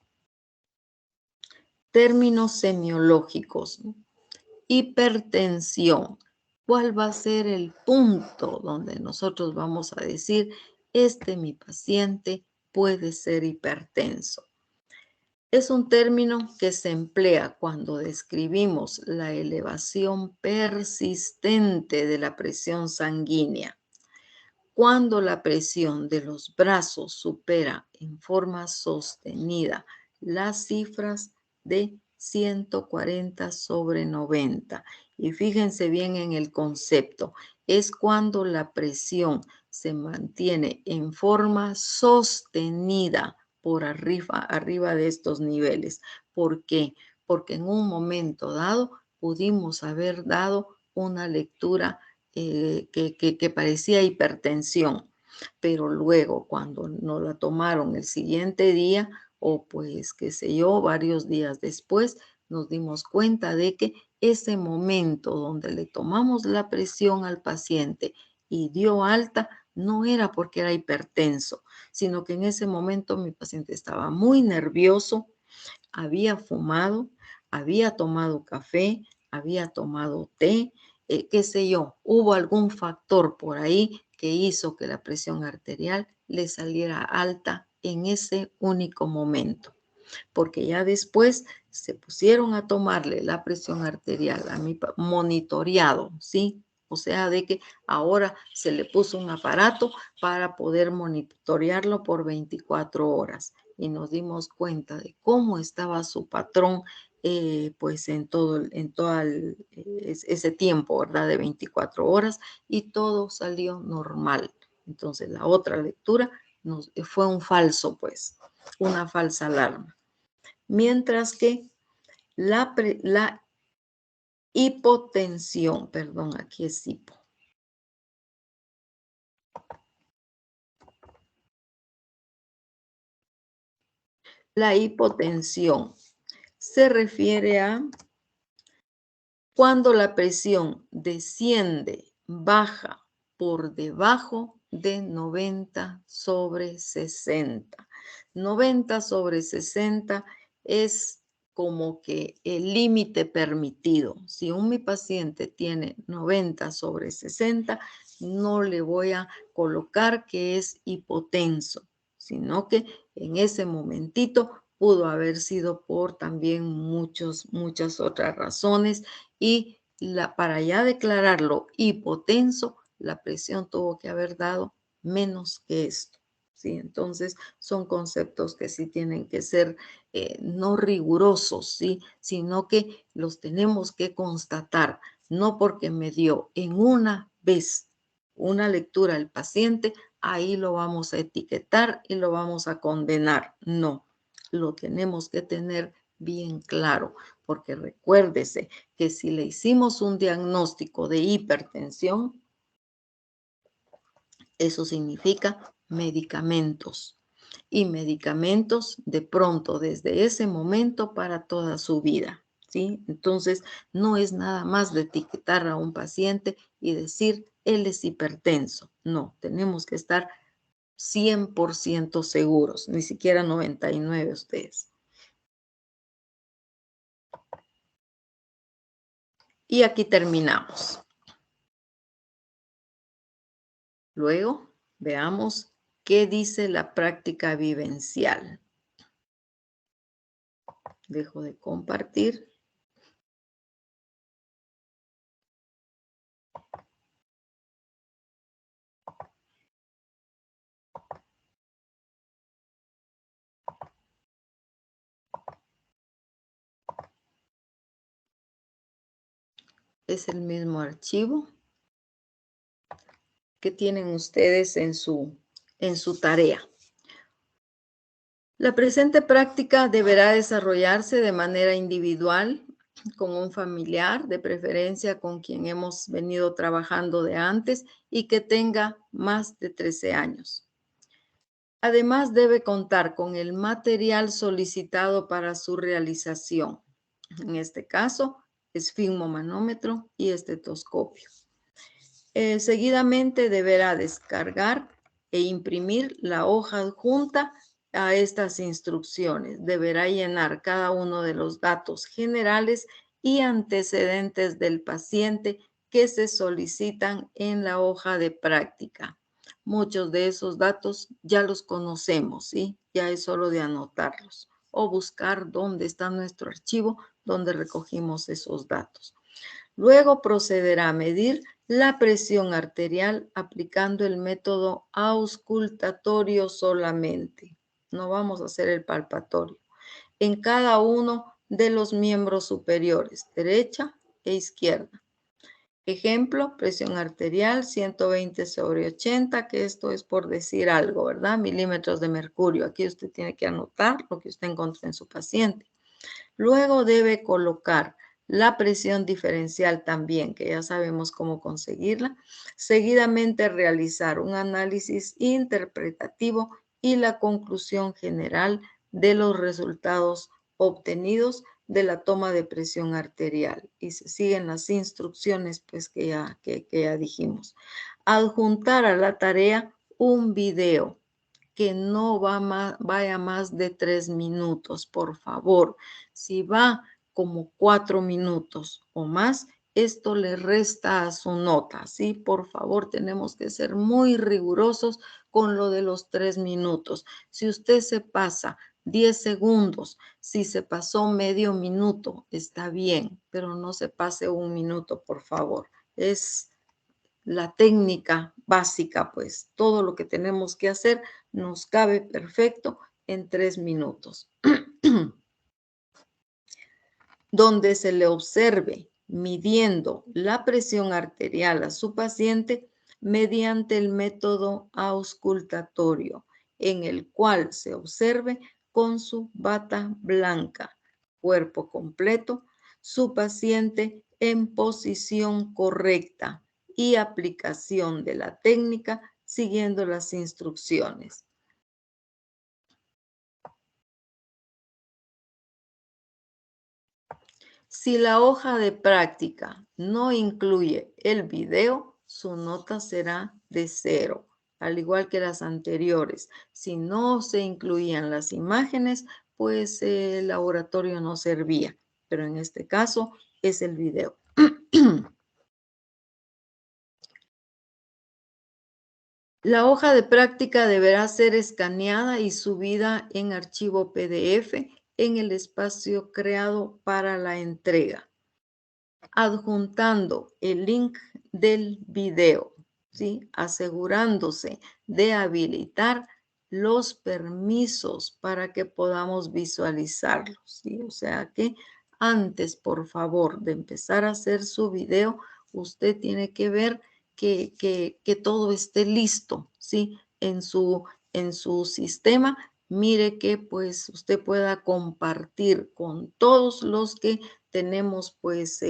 Términos semiológicos, ¿no? Hipertensión. ¿Cuál va a ser el punto donde nosotros vamos a decir, mi paciente puede ser hipertenso? Es un término que se emplea cuando describimos la elevación persistente de la presión sanguínea. Cuando la presión de los brazos supera en forma sostenida las cifras de 140/90. Y fíjense bien en el concepto. Es cuando la presión se mantiene en forma sostenida por arriba de estos niveles. ¿Por qué? Porque en un momento dado pudimos haber dado una lectura que parecía hipertensión, pero luego cuando nos la tomaron el siguiente día o pues qué sé yo, varios días después, nos dimos cuenta de que ese momento donde le tomamos la presión al paciente y dio alta, no era porque era hipertenso, sino que en ese momento mi paciente estaba muy nervioso, había fumado, había tomado café, había tomado té, qué sé yo, hubo algún factor por ahí que hizo que la presión arterial le saliera alta en ese único momento, porque ya después se pusieron a tomarle la presión arterial a mi monitoreado, ¿sí? O sea, de que ahora se le puso un aparato para poder monitorearlo por 24 horas y nos dimos cuenta de cómo estaba su patrón pues en todo ese tiempo, ¿verdad? De 24 horas y todo salió normal. Entonces la otra lectura fue un falso, pues, una falsa alarma. Mientras que la hipotensión, perdón, aquí es hipo. La hipotensión se refiere a cuando la presión desciende, baja por debajo de 90/60. 90/60 es como que el límite permitido. Si mi paciente tiene 90/60, no le voy a colocar que es hipotenso, sino que en ese momentito pudo haber sido por también muchas otras razones y para ya declararlo hipotenso, la presión tuvo que haber dado menos que esto. ¿Sí? Entonces, son conceptos que sí tienen que ser no rigurosos, ¿sí? Sino que los tenemos que constatar, no porque me dio en una vez una lectura al paciente, ahí lo vamos a etiquetar y lo vamos a condenar. No, lo tenemos que tener bien claro, porque recuérdese que si le hicimos un diagnóstico de hipertensión, eso significa medicamentos. Y medicamentos de pronto desde ese momento para toda su vida, ¿sí? Entonces, no es nada más de etiquetar a un paciente y decir, él es hipertenso. No, tenemos que estar 100% seguros, ni siquiera 99 ustedes. Y aquí terminamos. Luego, veamos qué dice la práctica vivencial. Dejo de compartir. Es el mismo archivo. que tienen ustedes en su tarea. La presente práctica deberá desarrollarse de manera individual con un familiar, de preferencia con quien hemos venido trabajando de antes y que tenga más de 13 años. Además, debe contar con el material solicitado para su realización. En este caso, esfigmomanómetro y estetoscopio. Seguidamente deberá descargar e imprimir la hoja adjunta a estas instrucciones. Deberá llenar cada uno de los datos generales y antecedentes del paciente que se solicitan en la hoja de práctica. Muchos de esos datos ya los conocemos, ¿sí? Ya es solo de anotarlos o buscar dónde está nuestro archivo donde recogimos esos datos. Luego procederá a medir la presión arterial aplicando el método auscultatorio solamente. No vamos a hacer el palpatorio. En cada uno de los miembros superiores, derecha e izquierda. Ejemplo, presión arterial 120/80, que esto es por decir algo, ¿verdad? Milímetros de mercurio. Aquí usted tiene que anotar lo que usted encontró en su paciente. Luego debe colocar la presión diferencial también, que ya sabemos cómo conseguirla. Seguidamente realizar un análisis interpretativo y la conclusión general de los resultados obtenidos de la toma de presión arterial. Y se siguen las instrucciones pues que ya dijimos. Adjuntar a la tarea un video que no vaya más de 3 minutos, por favor. Si va como 4 minutos o más, esto le resta a su nota, ¿sí? Por favor, tenemos que ser muy rigurosos con lo de los 3 minutos. Si usted se pasa 10 segundos, si se pasó medio minuto, está bien, pero no se pase 1 minuto, por favor. Es la técnica básica, pues todo lo que tenemos que hacer nos cabe perfecto en 3 minutos. Donde se le observe midiendo la presión arterial a su paciente mediante el método auscultatorio, en el cual se observe con su bata blanca, cuerpo completo, su paciente en posición correcta y aplicación de la técnica siguiendo las instrucciones. Si la hoja de práctica no incluye el video, su nota será de 0, al igual que las anteriores. Si no se incluían las imágenes, pues el laboratorio no servía, pero en este caso es el video. La hoja de práctica deberá ser escaneada y subida en archivo PDF en el espacio creado para la entrega, adjuntando el link del video, ¿sí? Asegurándose de habilitar los permisos para que podamos visualizarlos, ¿sí? O sea que antes, por favor, de empezar a hacer su video, usted tiene que ver que todo esté listo, ¿sí? En su sistema. Mire que pues usted pueda compartir con todos los que tenemos pues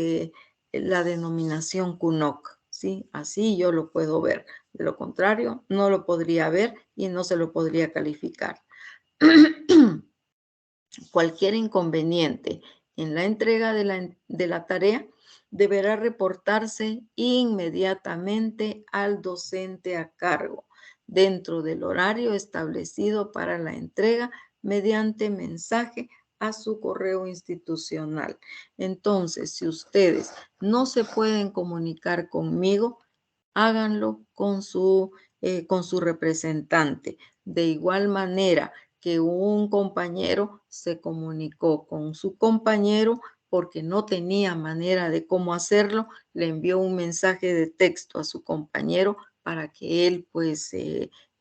la denominación CUNOC, ¿sí? Así yo lo puedo ver. De lo contrario, no lo podría ver y no se lo podría calificar. Cualquier inconveniente en la entrega de la tarea deberá reportarse inmediatamente al docente a cargo dentro del horario establecido para la entrega mediante mensaje a su correo institucional. Entonces, si ustedes no se pueden comunicar conmigo, háganlo con su representante. De igual manera que un compañero se comunicó con su compañero porque no tenía manera de cómo hacerlo, le envió un mensaje de texto a su compañero para que él pues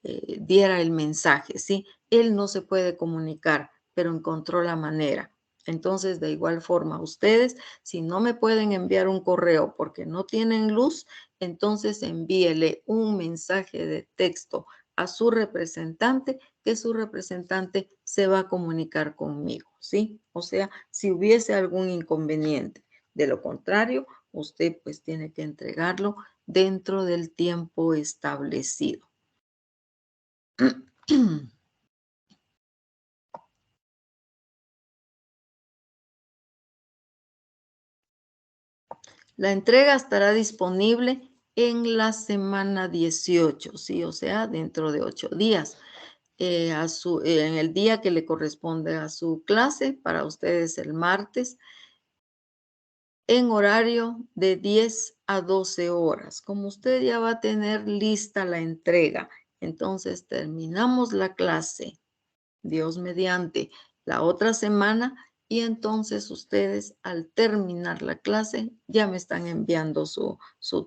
diera el mensaje, ¿sí? Él no se puede comunicar, pero encontró la manera. Entonces, de igual forma, ustedes, si no me pueden enviar un correo porque no tienen luz, entonces envíele un mensaje de texto a su representante, que su representante se va a comunicar conmigo, ¿sí? O sea, si hubiese algún inconveniente. De lo contrario, usted pues tiene que entregarlo dentro del tiempo establecido. La entrega estará disponible en la semana 18, ¿sí? O sea, dentro de 8 días. En el día que le corresponde a su clase, para ustedes el martes, en horario de 10 a 12 horas. Como usted ya va a tener lista la entrega, entonces terminamos la clase, Dios mediante, la otra semana, y entonces ustedes al terminar la clase ya me están enviando su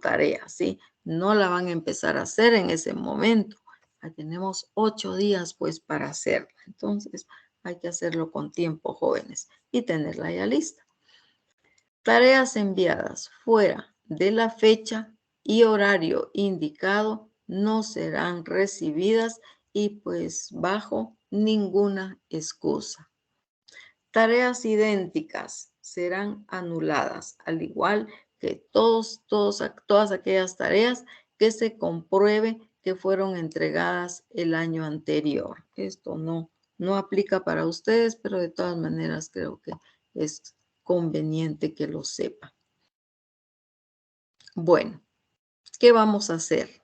tarea, ¿sí? No la van a empezar a hacer en ese momento. Ya tenemos 8 días pues para hacerla. Entonces hay que hacerlo con tiempo, jóvenes, y tenerla ya lista. Tareas enviadas fuera de la fecha y horario indicado no serán recibidas y pues bajo ninguna excusa. Tareas idénticas serán anuladas, al igual que todas aquellas tareas que se compruebe que fueron entregadas el año anterior. Esto no aplica para ustedes, pero de todas maneras creo que es conveniente que lo sepa. Bueno, ¿qué vamos a hacer?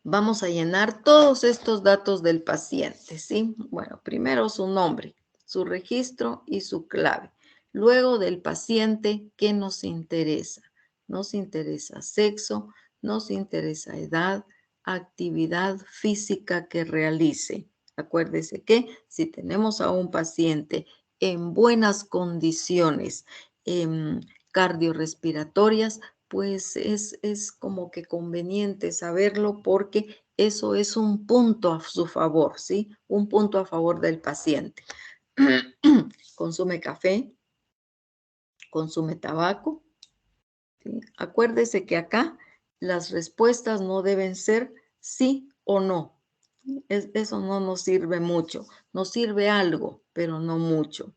Vamos a llenar todos estos datos del paciente, ¿sí? Bueno, primero su nombre, su registro y su clave. Luego del paciente, ¿qué nos interesa? Nos interesa sexo, nos interesa edad, actividad física que realice. Acuérdese que si tenemos a un paciente en buenas condiciones cardiorrespiratorias, pues es como que conveniente saberlo porque eso es un punto a su favor, ¿sí? Un punto a favor del paciente. Consume café, consume tabaco, ¿sí? Acuérdese que acá las respuestas no deben ser sí o no. Eso no nos sirve mucho. Nos sirve algo, pero no mucho.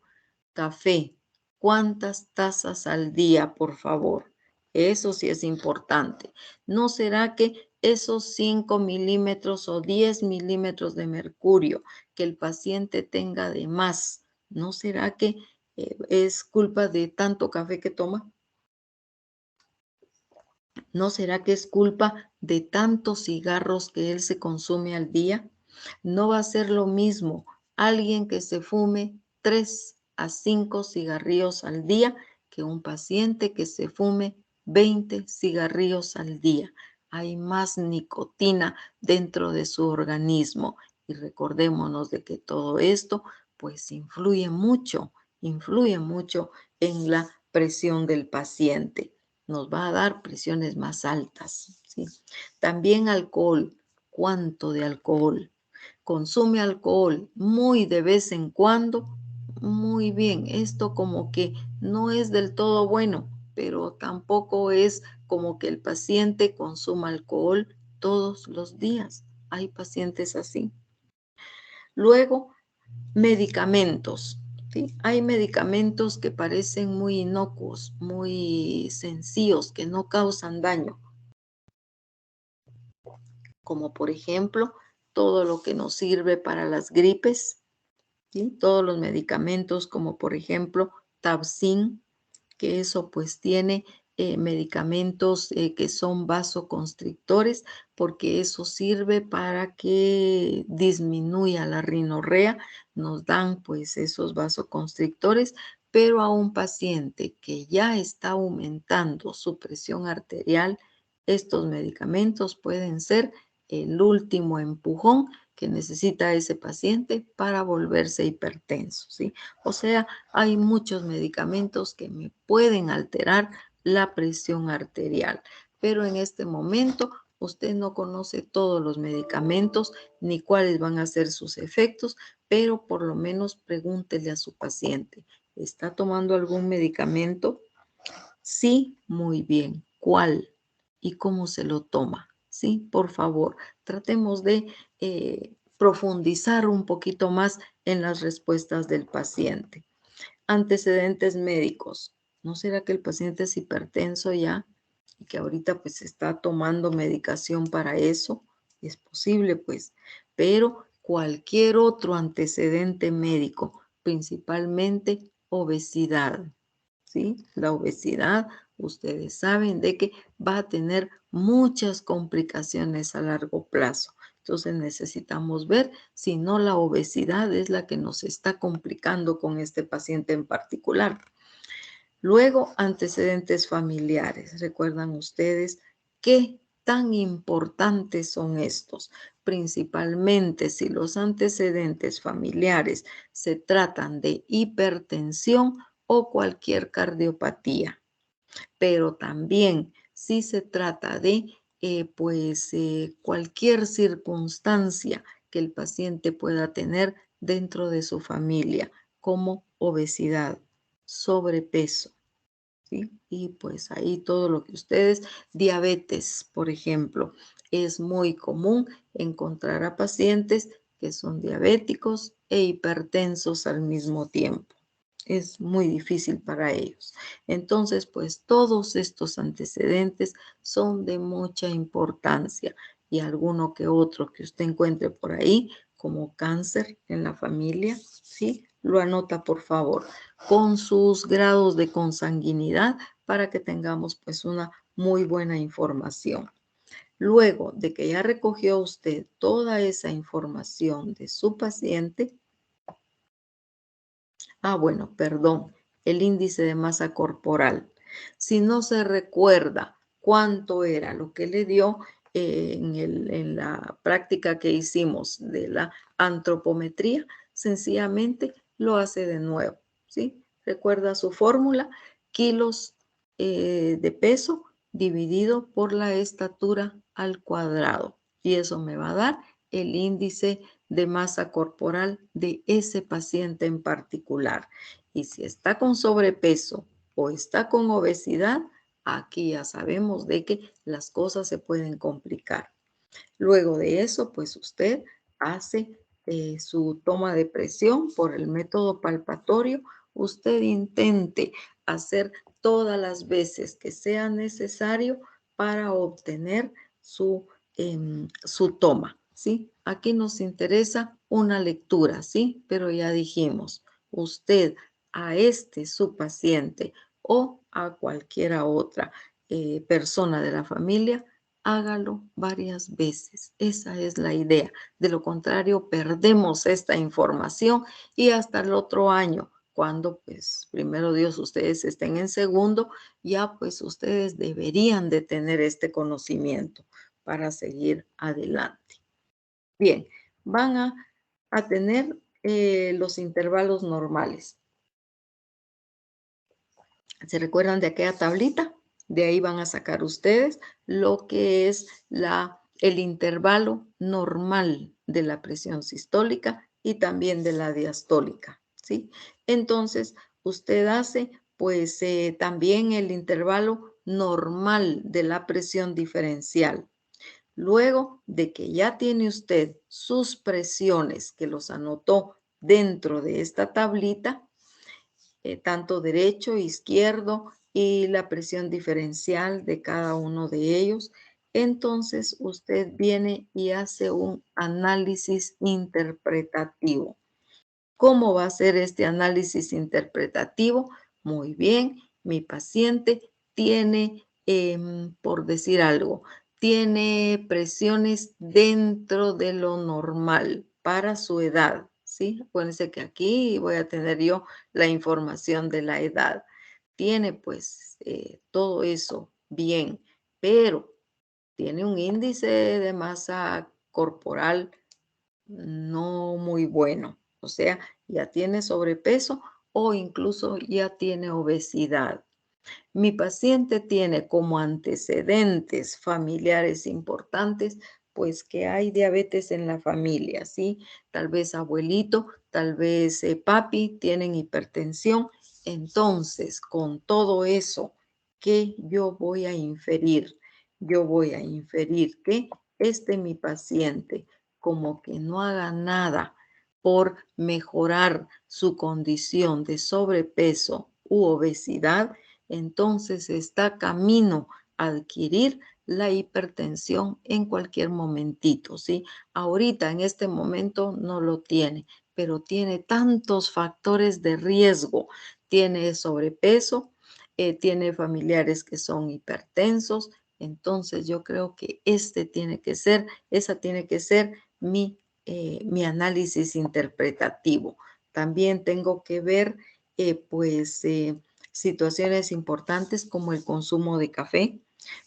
Café, ¿cuántas tazas al día, por favor? Eso sí es importante. ¿No será que esos 5 milímetros o 10 milímetros de mercurio que el paciente tenga de más, no será que es culpa de tanto café que toma? ¿No será que es culpa de tantos cigarros que él se consume al día? No va a ser lo mismo alguien que se fume 3 a 5 cigarrillos al día que un paciente que se fume 20 cigarrillos al día. Hay más nicotina dentro de su organismo y recordémonos de que todo esto pues influye mucho en la presión del paciente. Nos va a dar presiones más altas, ¿sí? También alcohol. ¿Cuánto de alcohol? Consume alcohol muy de vez en cuando. Muy bien, esto como que no es del todo bueno, pero tampoco es como que el paciente consuma alcohol todos los días. Hay pacientes así. Luego, medicamentos. ¿Sí? Hay medicamentos que parecen muy inocuos, muy sencillos, que no causan daño, como por ejemplo todo lo que nos sirve para las gripes, ¿sí? Todos los medicamentos como por ejemplo Tabsin, que eso pues tiene medicamentos que son vasoconstrictores, porque eso sirve para que disminuya la rinorrea, nos dan pues esos vasoconstrictores, pero a un paciente que ya está aumentando su presión arterial, estos medicamentos pueden ser el último empujón que necesita ese paciente para volverse hipertenso, ¿sí? O sea, hay muchos medicamentos que me pueden alterar la presión arterial, pero en este momento Usted no conoce todos los medicamentos ni cuáles van a ser sus efectos, pero por lo menos pregúntele a su paciente, ¿está tomando algún medicamento? Sí, muy bien. ¿Cuál? ¿Y cómo se lo toma? Sí, por favor, tratemos de profundizar un poquito más en las respuestas del paciente. Antecedentes médicos. ¿No será que el paciente es hipertenso ya y que ahorita pues está tomando medicación para eso? Es posible pues, pero cualquier otro antecedente médico, principalmente obesidad, ¿sí? La obesidad, ustedes saben de que va a tener muchas complicaciones a largo plazo. Entonces necesitamos ver si no la obesidad es la que nos está complicando con este paciente en particular. Luego, antecedentes familiares. ¿Recuerdan ustedes qué tan importantes son estos? Principalmente si los antecedentes familiares se tratan de hipertensión o cualquier cardiopatía, pero también si se trata de cualquier circunstancia que el paciente pueda tener dentro de su familia, como obesidad, sobrepeso, ¿sí? Y pues ahí todo lo que ustedes, diabetes, por ejemplo, es muy común encontrar a pacientes que son diabéticos e hipertensos al mismo tiempo. Es muy difícil para ellos. Entonces, pues todos estos antecedentes son de mucha importancia y alguno que otro que usted encuentre por ahí, como cáncer en la familia, ¿sí? Lo anota, por favor, con sus grados de consanguinidad para que tengamos pues una muy buena información. Luego de que ya recogió usted toda esa información de su paciente, bueno, perdón, el índice de masa corporal. Si no se recuerda cuánto era lo que le dio en la práctica que hicimos de la antropometría, sencillamente lo hace de nuevo, ¿sí? Recuerda su fórmula, kilos de peso dividido por la estatura al cuadrado. Y eso me va a dar el índice de masa corporal de ese paciente en particular. Y si está con sobrepeso o está con obesidad, aquí ya sabemos de que las cosas se pueden complicar. Luego de eso, pues usted hace su toma de presión por el método palpatorio. Usted intente hacer todas las veces que sea necesario para obtener su toma, ¿sí? Aquí nos interesa una lectura, ¿sí? Pero ya dijimos, usted a su paciente o a cualquiera otra persona de la familia, hágalo varias veces. Esa es la idea. De lo contrario, perdemos esta información y hasta el otro año, cuando pues primero Dios ustedes estén en segundo, ya pues ustedes deberían de tener este conocimiento para seguir adelante. Bien, van a tener los intervalos normales. ¿Se recuerdan de aquella tablita? De ahí van a sacar ustedes lo que es el intervalo normal de la presión sistólica y también de la diastólica, ¿sí? Entonces, usted hace pues también el intervalo normal de la presión diferencial. Luego de que ya tiene usted sus presiones que los anotó dentro de esta tablita, tanto derecho, izquierdo y la presión diferencial de cada uno de ellos. Entonces usted viene y hace un análisis interpretativo. ¿Cómo va a ser este análisis interpretativo? Muy bien, mi paciente tiene, por decir algo, tiene presiones dentro de lo normal para su edad, ¿sí? Acuérdense que aquí voy a tener yo la información de la edad. Tiene pues todo eso bien, pero tiene un índice de masa corporal no muy bueno. O sea, ya tiene sobrepeso o incluso ya tiene obesidad. Mi paciente tiene como antecedentes familiares importantes, pues que hay diabetes en la familia, ¿sí? Tal vez abuelito, tal vez papi tienen hipertensión. Entonces, con todo eso, ¿qué yo voy a inferir? Yo voy a inferir que mi paciente como que no haga nada por mejorar su condición de sobrepeso u obesidad, entonces está camino a adquirir la hipertensión en cualquier momentito, ¿sí? Ahorita, en este momento, no lo tiene, pero tiene tantos factores de riesgo. Tiene sobrepeso, tiene familiares que son hipertensos, entonces yo creo que esa tiene que ser mi análisis interpretativo. También tengo que ver, pues, situaciones importantes como el consumo de café.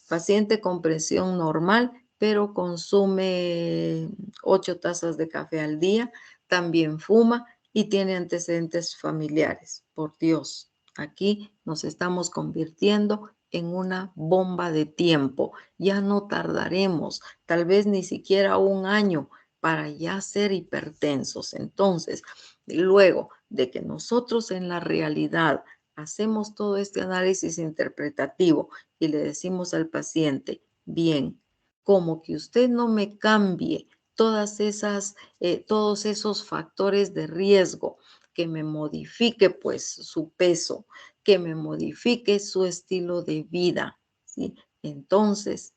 Paciente con presión normal, pero consume 8 tazas de café al día, también fuma y tiene antecedentes familiares. Por Dios, aquí nos estamos convirtiendo en una bomba de tiempo. Ya no tardaremos, tal vez ni siquiera un año para ya ser hipertensos. Entonces, luego de que nosotros en la realidad hacemos todo este análisis interpretativo y le decimos al paciente, bien, como que usted no me cambie todos esos factores de riesgo, que me modifique pues su peso, que me modifique su estilo de vida, ¿sí? Entonces,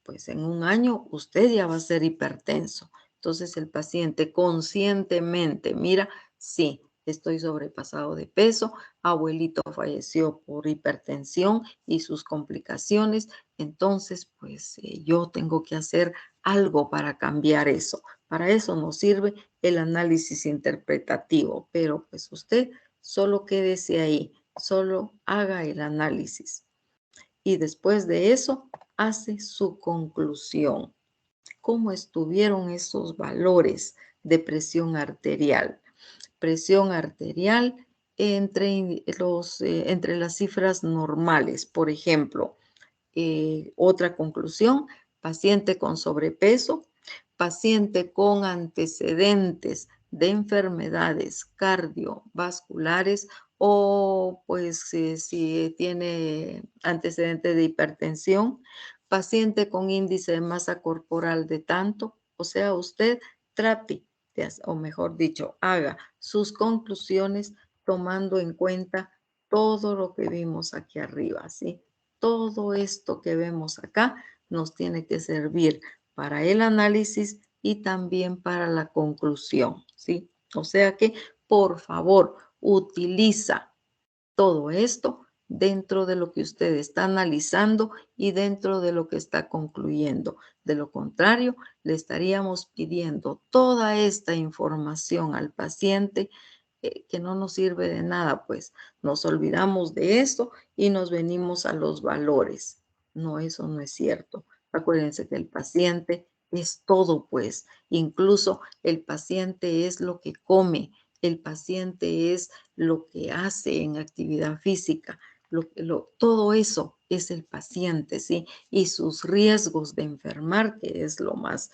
pues en un año usted ya va a ser hipertenso. Entonces el paciente conscientemente mira, sí, estoy sobrepasado de peso, abuelito falleció por hipertensión y sus complicaciones, entonces pues yo tengo que hacer algo para cambiar eso. Para eso nos sirve el análisis interpretativo, pero pues usted solo quédese ahí, solo haga el análisis y después de eso hace su conclusión. ¿Cómo estuvieron esos valores de presión arterial? Presión arterial entre las cifras normales. Por ejemplo, otra conclusión, paciente con sobrepeso, paciente con antecedentes de enfermedades cardiovasculares o pues si tiene antecedentes de hipertensión, paciente con índice de masa corporal de tanto, o sea, usted trate, o mejor dicho, haga sus conclusiones tomando en cuenta todo lo que vimos aquí arriba, ¿sí? Todo esto que vemos acá nos tiene que servir para el análisis y también para la conclusión, ¿sí? O sea que, por favor, utiliza todo esto dentro de lo que usted está analizando y dentro de lo que está concluyendo. De lo contrario, le estaríamos pidiendo toda esta información al paciente que no nos sirve de nada, pues nos olvidamos de esto y nos venimos a los valores. No, eso no es cierto. Acuérdense que el paciente es todo, pues, incluso el paciente es lo que come, el paciente es lo que hace en actividad física, todo eso es el paciente, ¿sí? Y sus riesgos de enfermar, que es lo más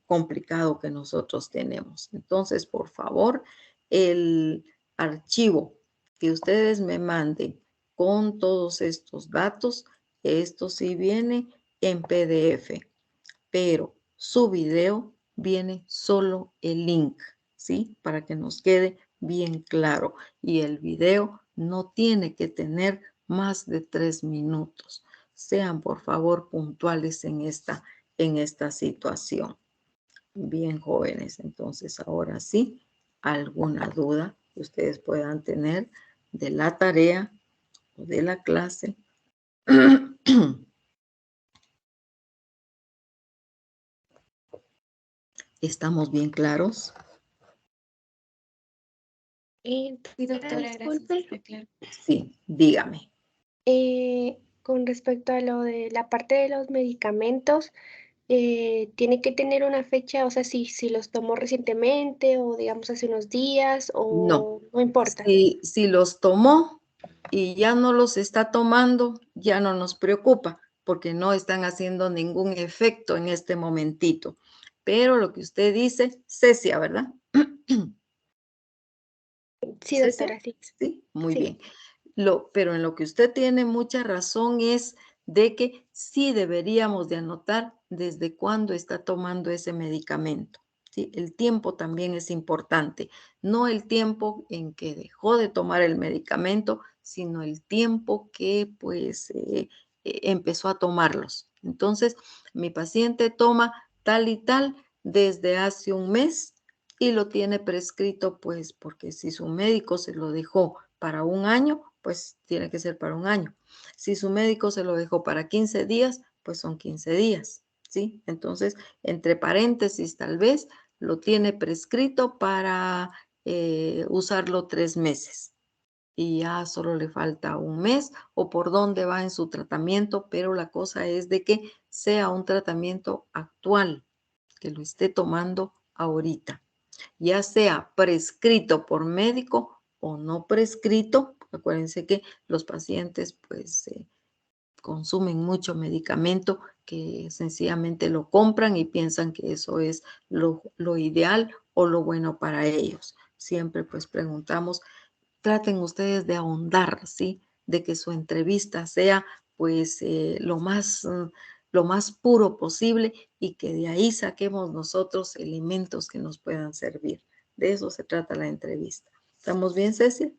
complicado que nosotros tenemos. Entonces, por favor, el archivo que ustedes me manden con todos estos datos, esto sí viene en PDF, pero su video viene solo el link, ¿sí? Para que nos quede bien claro. Y el video no tiene que tener más de 3 minutos. Sean por favor puntuales en esta situación. Bien, jóvenes, entonces ahora sí, alguna duda que ustedes puedan tener de la tarea o de la clase. ¿Estamos bien claros? Sí, doctora, gracias. Está claro. Sí, dígame. Con respecto a lo de la parte de los medicamentos, tiene que tener una fecha, o sea, si los tomó recientemente o digamos hace unos días No, o no importa. si los tomó, y ya no los está tomando, ya no nos preocupa porque no están haciendo ningún efecto en este momentito. Pero lo que usted dice, Cecia, ¿verdad? Sí, Cecia, doctora, sí. sí, muy Sí. bien. Pero en lo que usted tiene mucha razón es de que sí deberíamos de anotar desde cuándo está tomando ese medicamento. ¿Sí? El tiempo también es importante, no el tiempo en que dejó de tomar el medicamento, sino el tiempo que pues empezó a tomarlos. Entonces, mi paciente toma tal y tal desde hace un mes y lo tiene prescrito, pues porque si su médico se lo dejó para un año, pues tiene que ser para un año. Si su médico se lo dejó para 15 días, pues son 15 días, ¿sí? Entonces, entre paréntesis, tal vez lo tiene prescrito para usarlo 3 meses y ya solo le falta un mes o por dónde va en su tratamiento, pero la cosa es de que sea un tratamiento actual, que lo esté tomando ahorita, ya sea prescrito por médico o no prescrito. Acuérdense que los pacientes pues consumen mucho medicamento que sencillamente lo compran y piensan que eso es lo ideal o lo bueno para ellos. Siempre pues preguntamos, traten ustedes de ahondar, ¿sí? De que su entrevista sea pues lo más puro posible y que de ahí saquemos nosotros elementos que nos puedan servir. De eso se trata la entrevista. ¿Estamos bien, Ceci?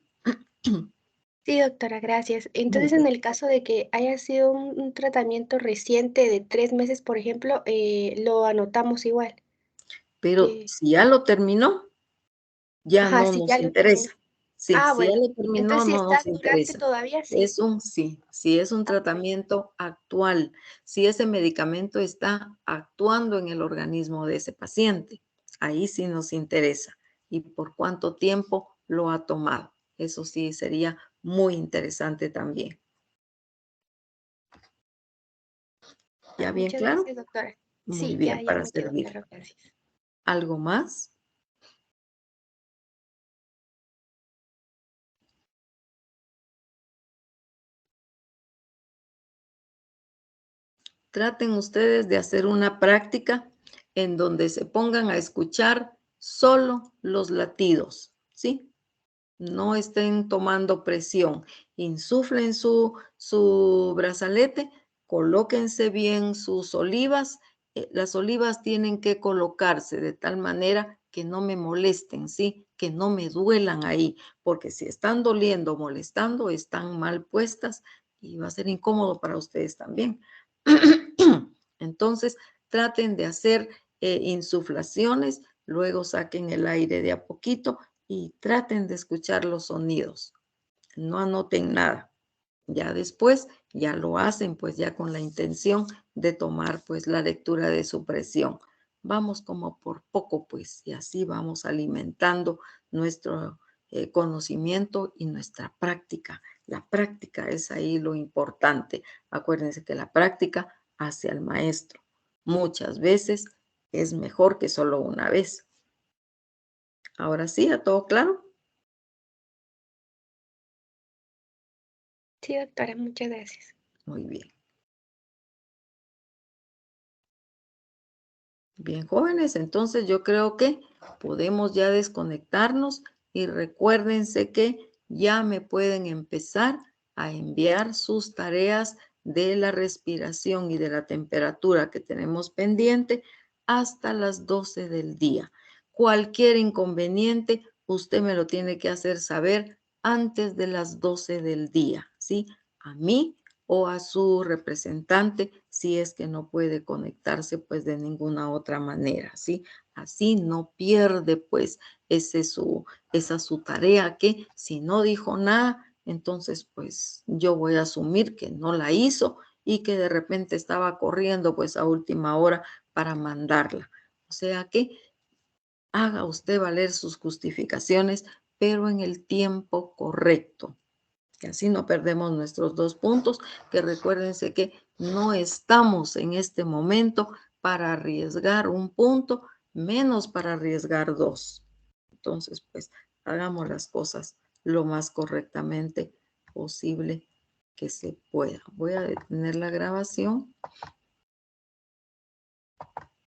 Sí, doctora, gracias. Muy Entonces, en bien. el caso de que haya sido un tratamiento reciente de 3 meses, por ejemplo, lo anotamos igual. Pero Que, si ya lo terminó, ya ajá, no sí, ya nos lo terminé. interesa. Sí, Ah, si ya bueno. lo terminó, Entonces, si no está nos durante interesa. todavía, sí. Es un sí, si es un Ah, bueno. tratamiento actual, si ese medicamento está actuando en el organismo de ese paciente, ahí sí nos interesa. Y por cuánto tiempo lo ha tomado. Eso sí sería muy interesante también. ¿Ya bien Muchas claro? gracias, doctora. Muy Sí, bien, ya para me quedó servir. claro, gracias. ¿Algo más? Traten ustedes de hacer una práctica en donde se pongan a escuchar solo los latidos, ¿sí? No estén tomando presión. Insuflen su brazalete, colóquense bien sus olivas. Las olivas tienen que colocarse de tal manera que no me molesten, ¿sí? Que no me duelan ahí, porque si están doliendo, molestando, están mal puestas y va a ser incómodo para ustedes también. Entonces, traten de hacer insuflaciones, luego saquen el aire de a poquito y traten de escuchar los sonidos. No anoten nada. Ya después, ya lo hacen pues ya con la intención de tomar pues la lectura de su presión. Vamos como por poco pues y así vamos alimentando nuestro conocimiento y nuestra práctica. La práctica es ahí lo importante. Acuérdense que la práctica hace al maestro. Muchas veces es mejor que solo una vez. Ahora sí, ¿a todo claro? Sí, doctora, muchas gracias. Muy bien. Bien, jóvenes, entonces yo creo que podemos ya desconectarnos y recuérdense que ya me pueden empezar a enviar sus tareas de la respiración y de la temperatura que tenemos pendiente hasta las 12 del día. Cualquier inconveniente, usted me lo tiene que hacer saber antes de las 12 del día, ¿sí? A mí o a su representante si es que no puede conectarse pues de ninguna otra manera, ¿sí? Así no pierde pues esa su tarea que si no dijo nada, entonces pues yo voy a asumir que no la hizo y que de repente estaba corriendo pues a última hora para mandarla. O sea que haga usted valer sus justificaciones, pero en el tiempo correcto, que así no perdemos nuestros 2 puntos, que recuérdense que no estamos en este momento para arriesgar 1 punto, menos para arriesgar 2. Entonces, pues, hagamos las cosas lo más correctamente posible que se pueda. Voy a detener la grabación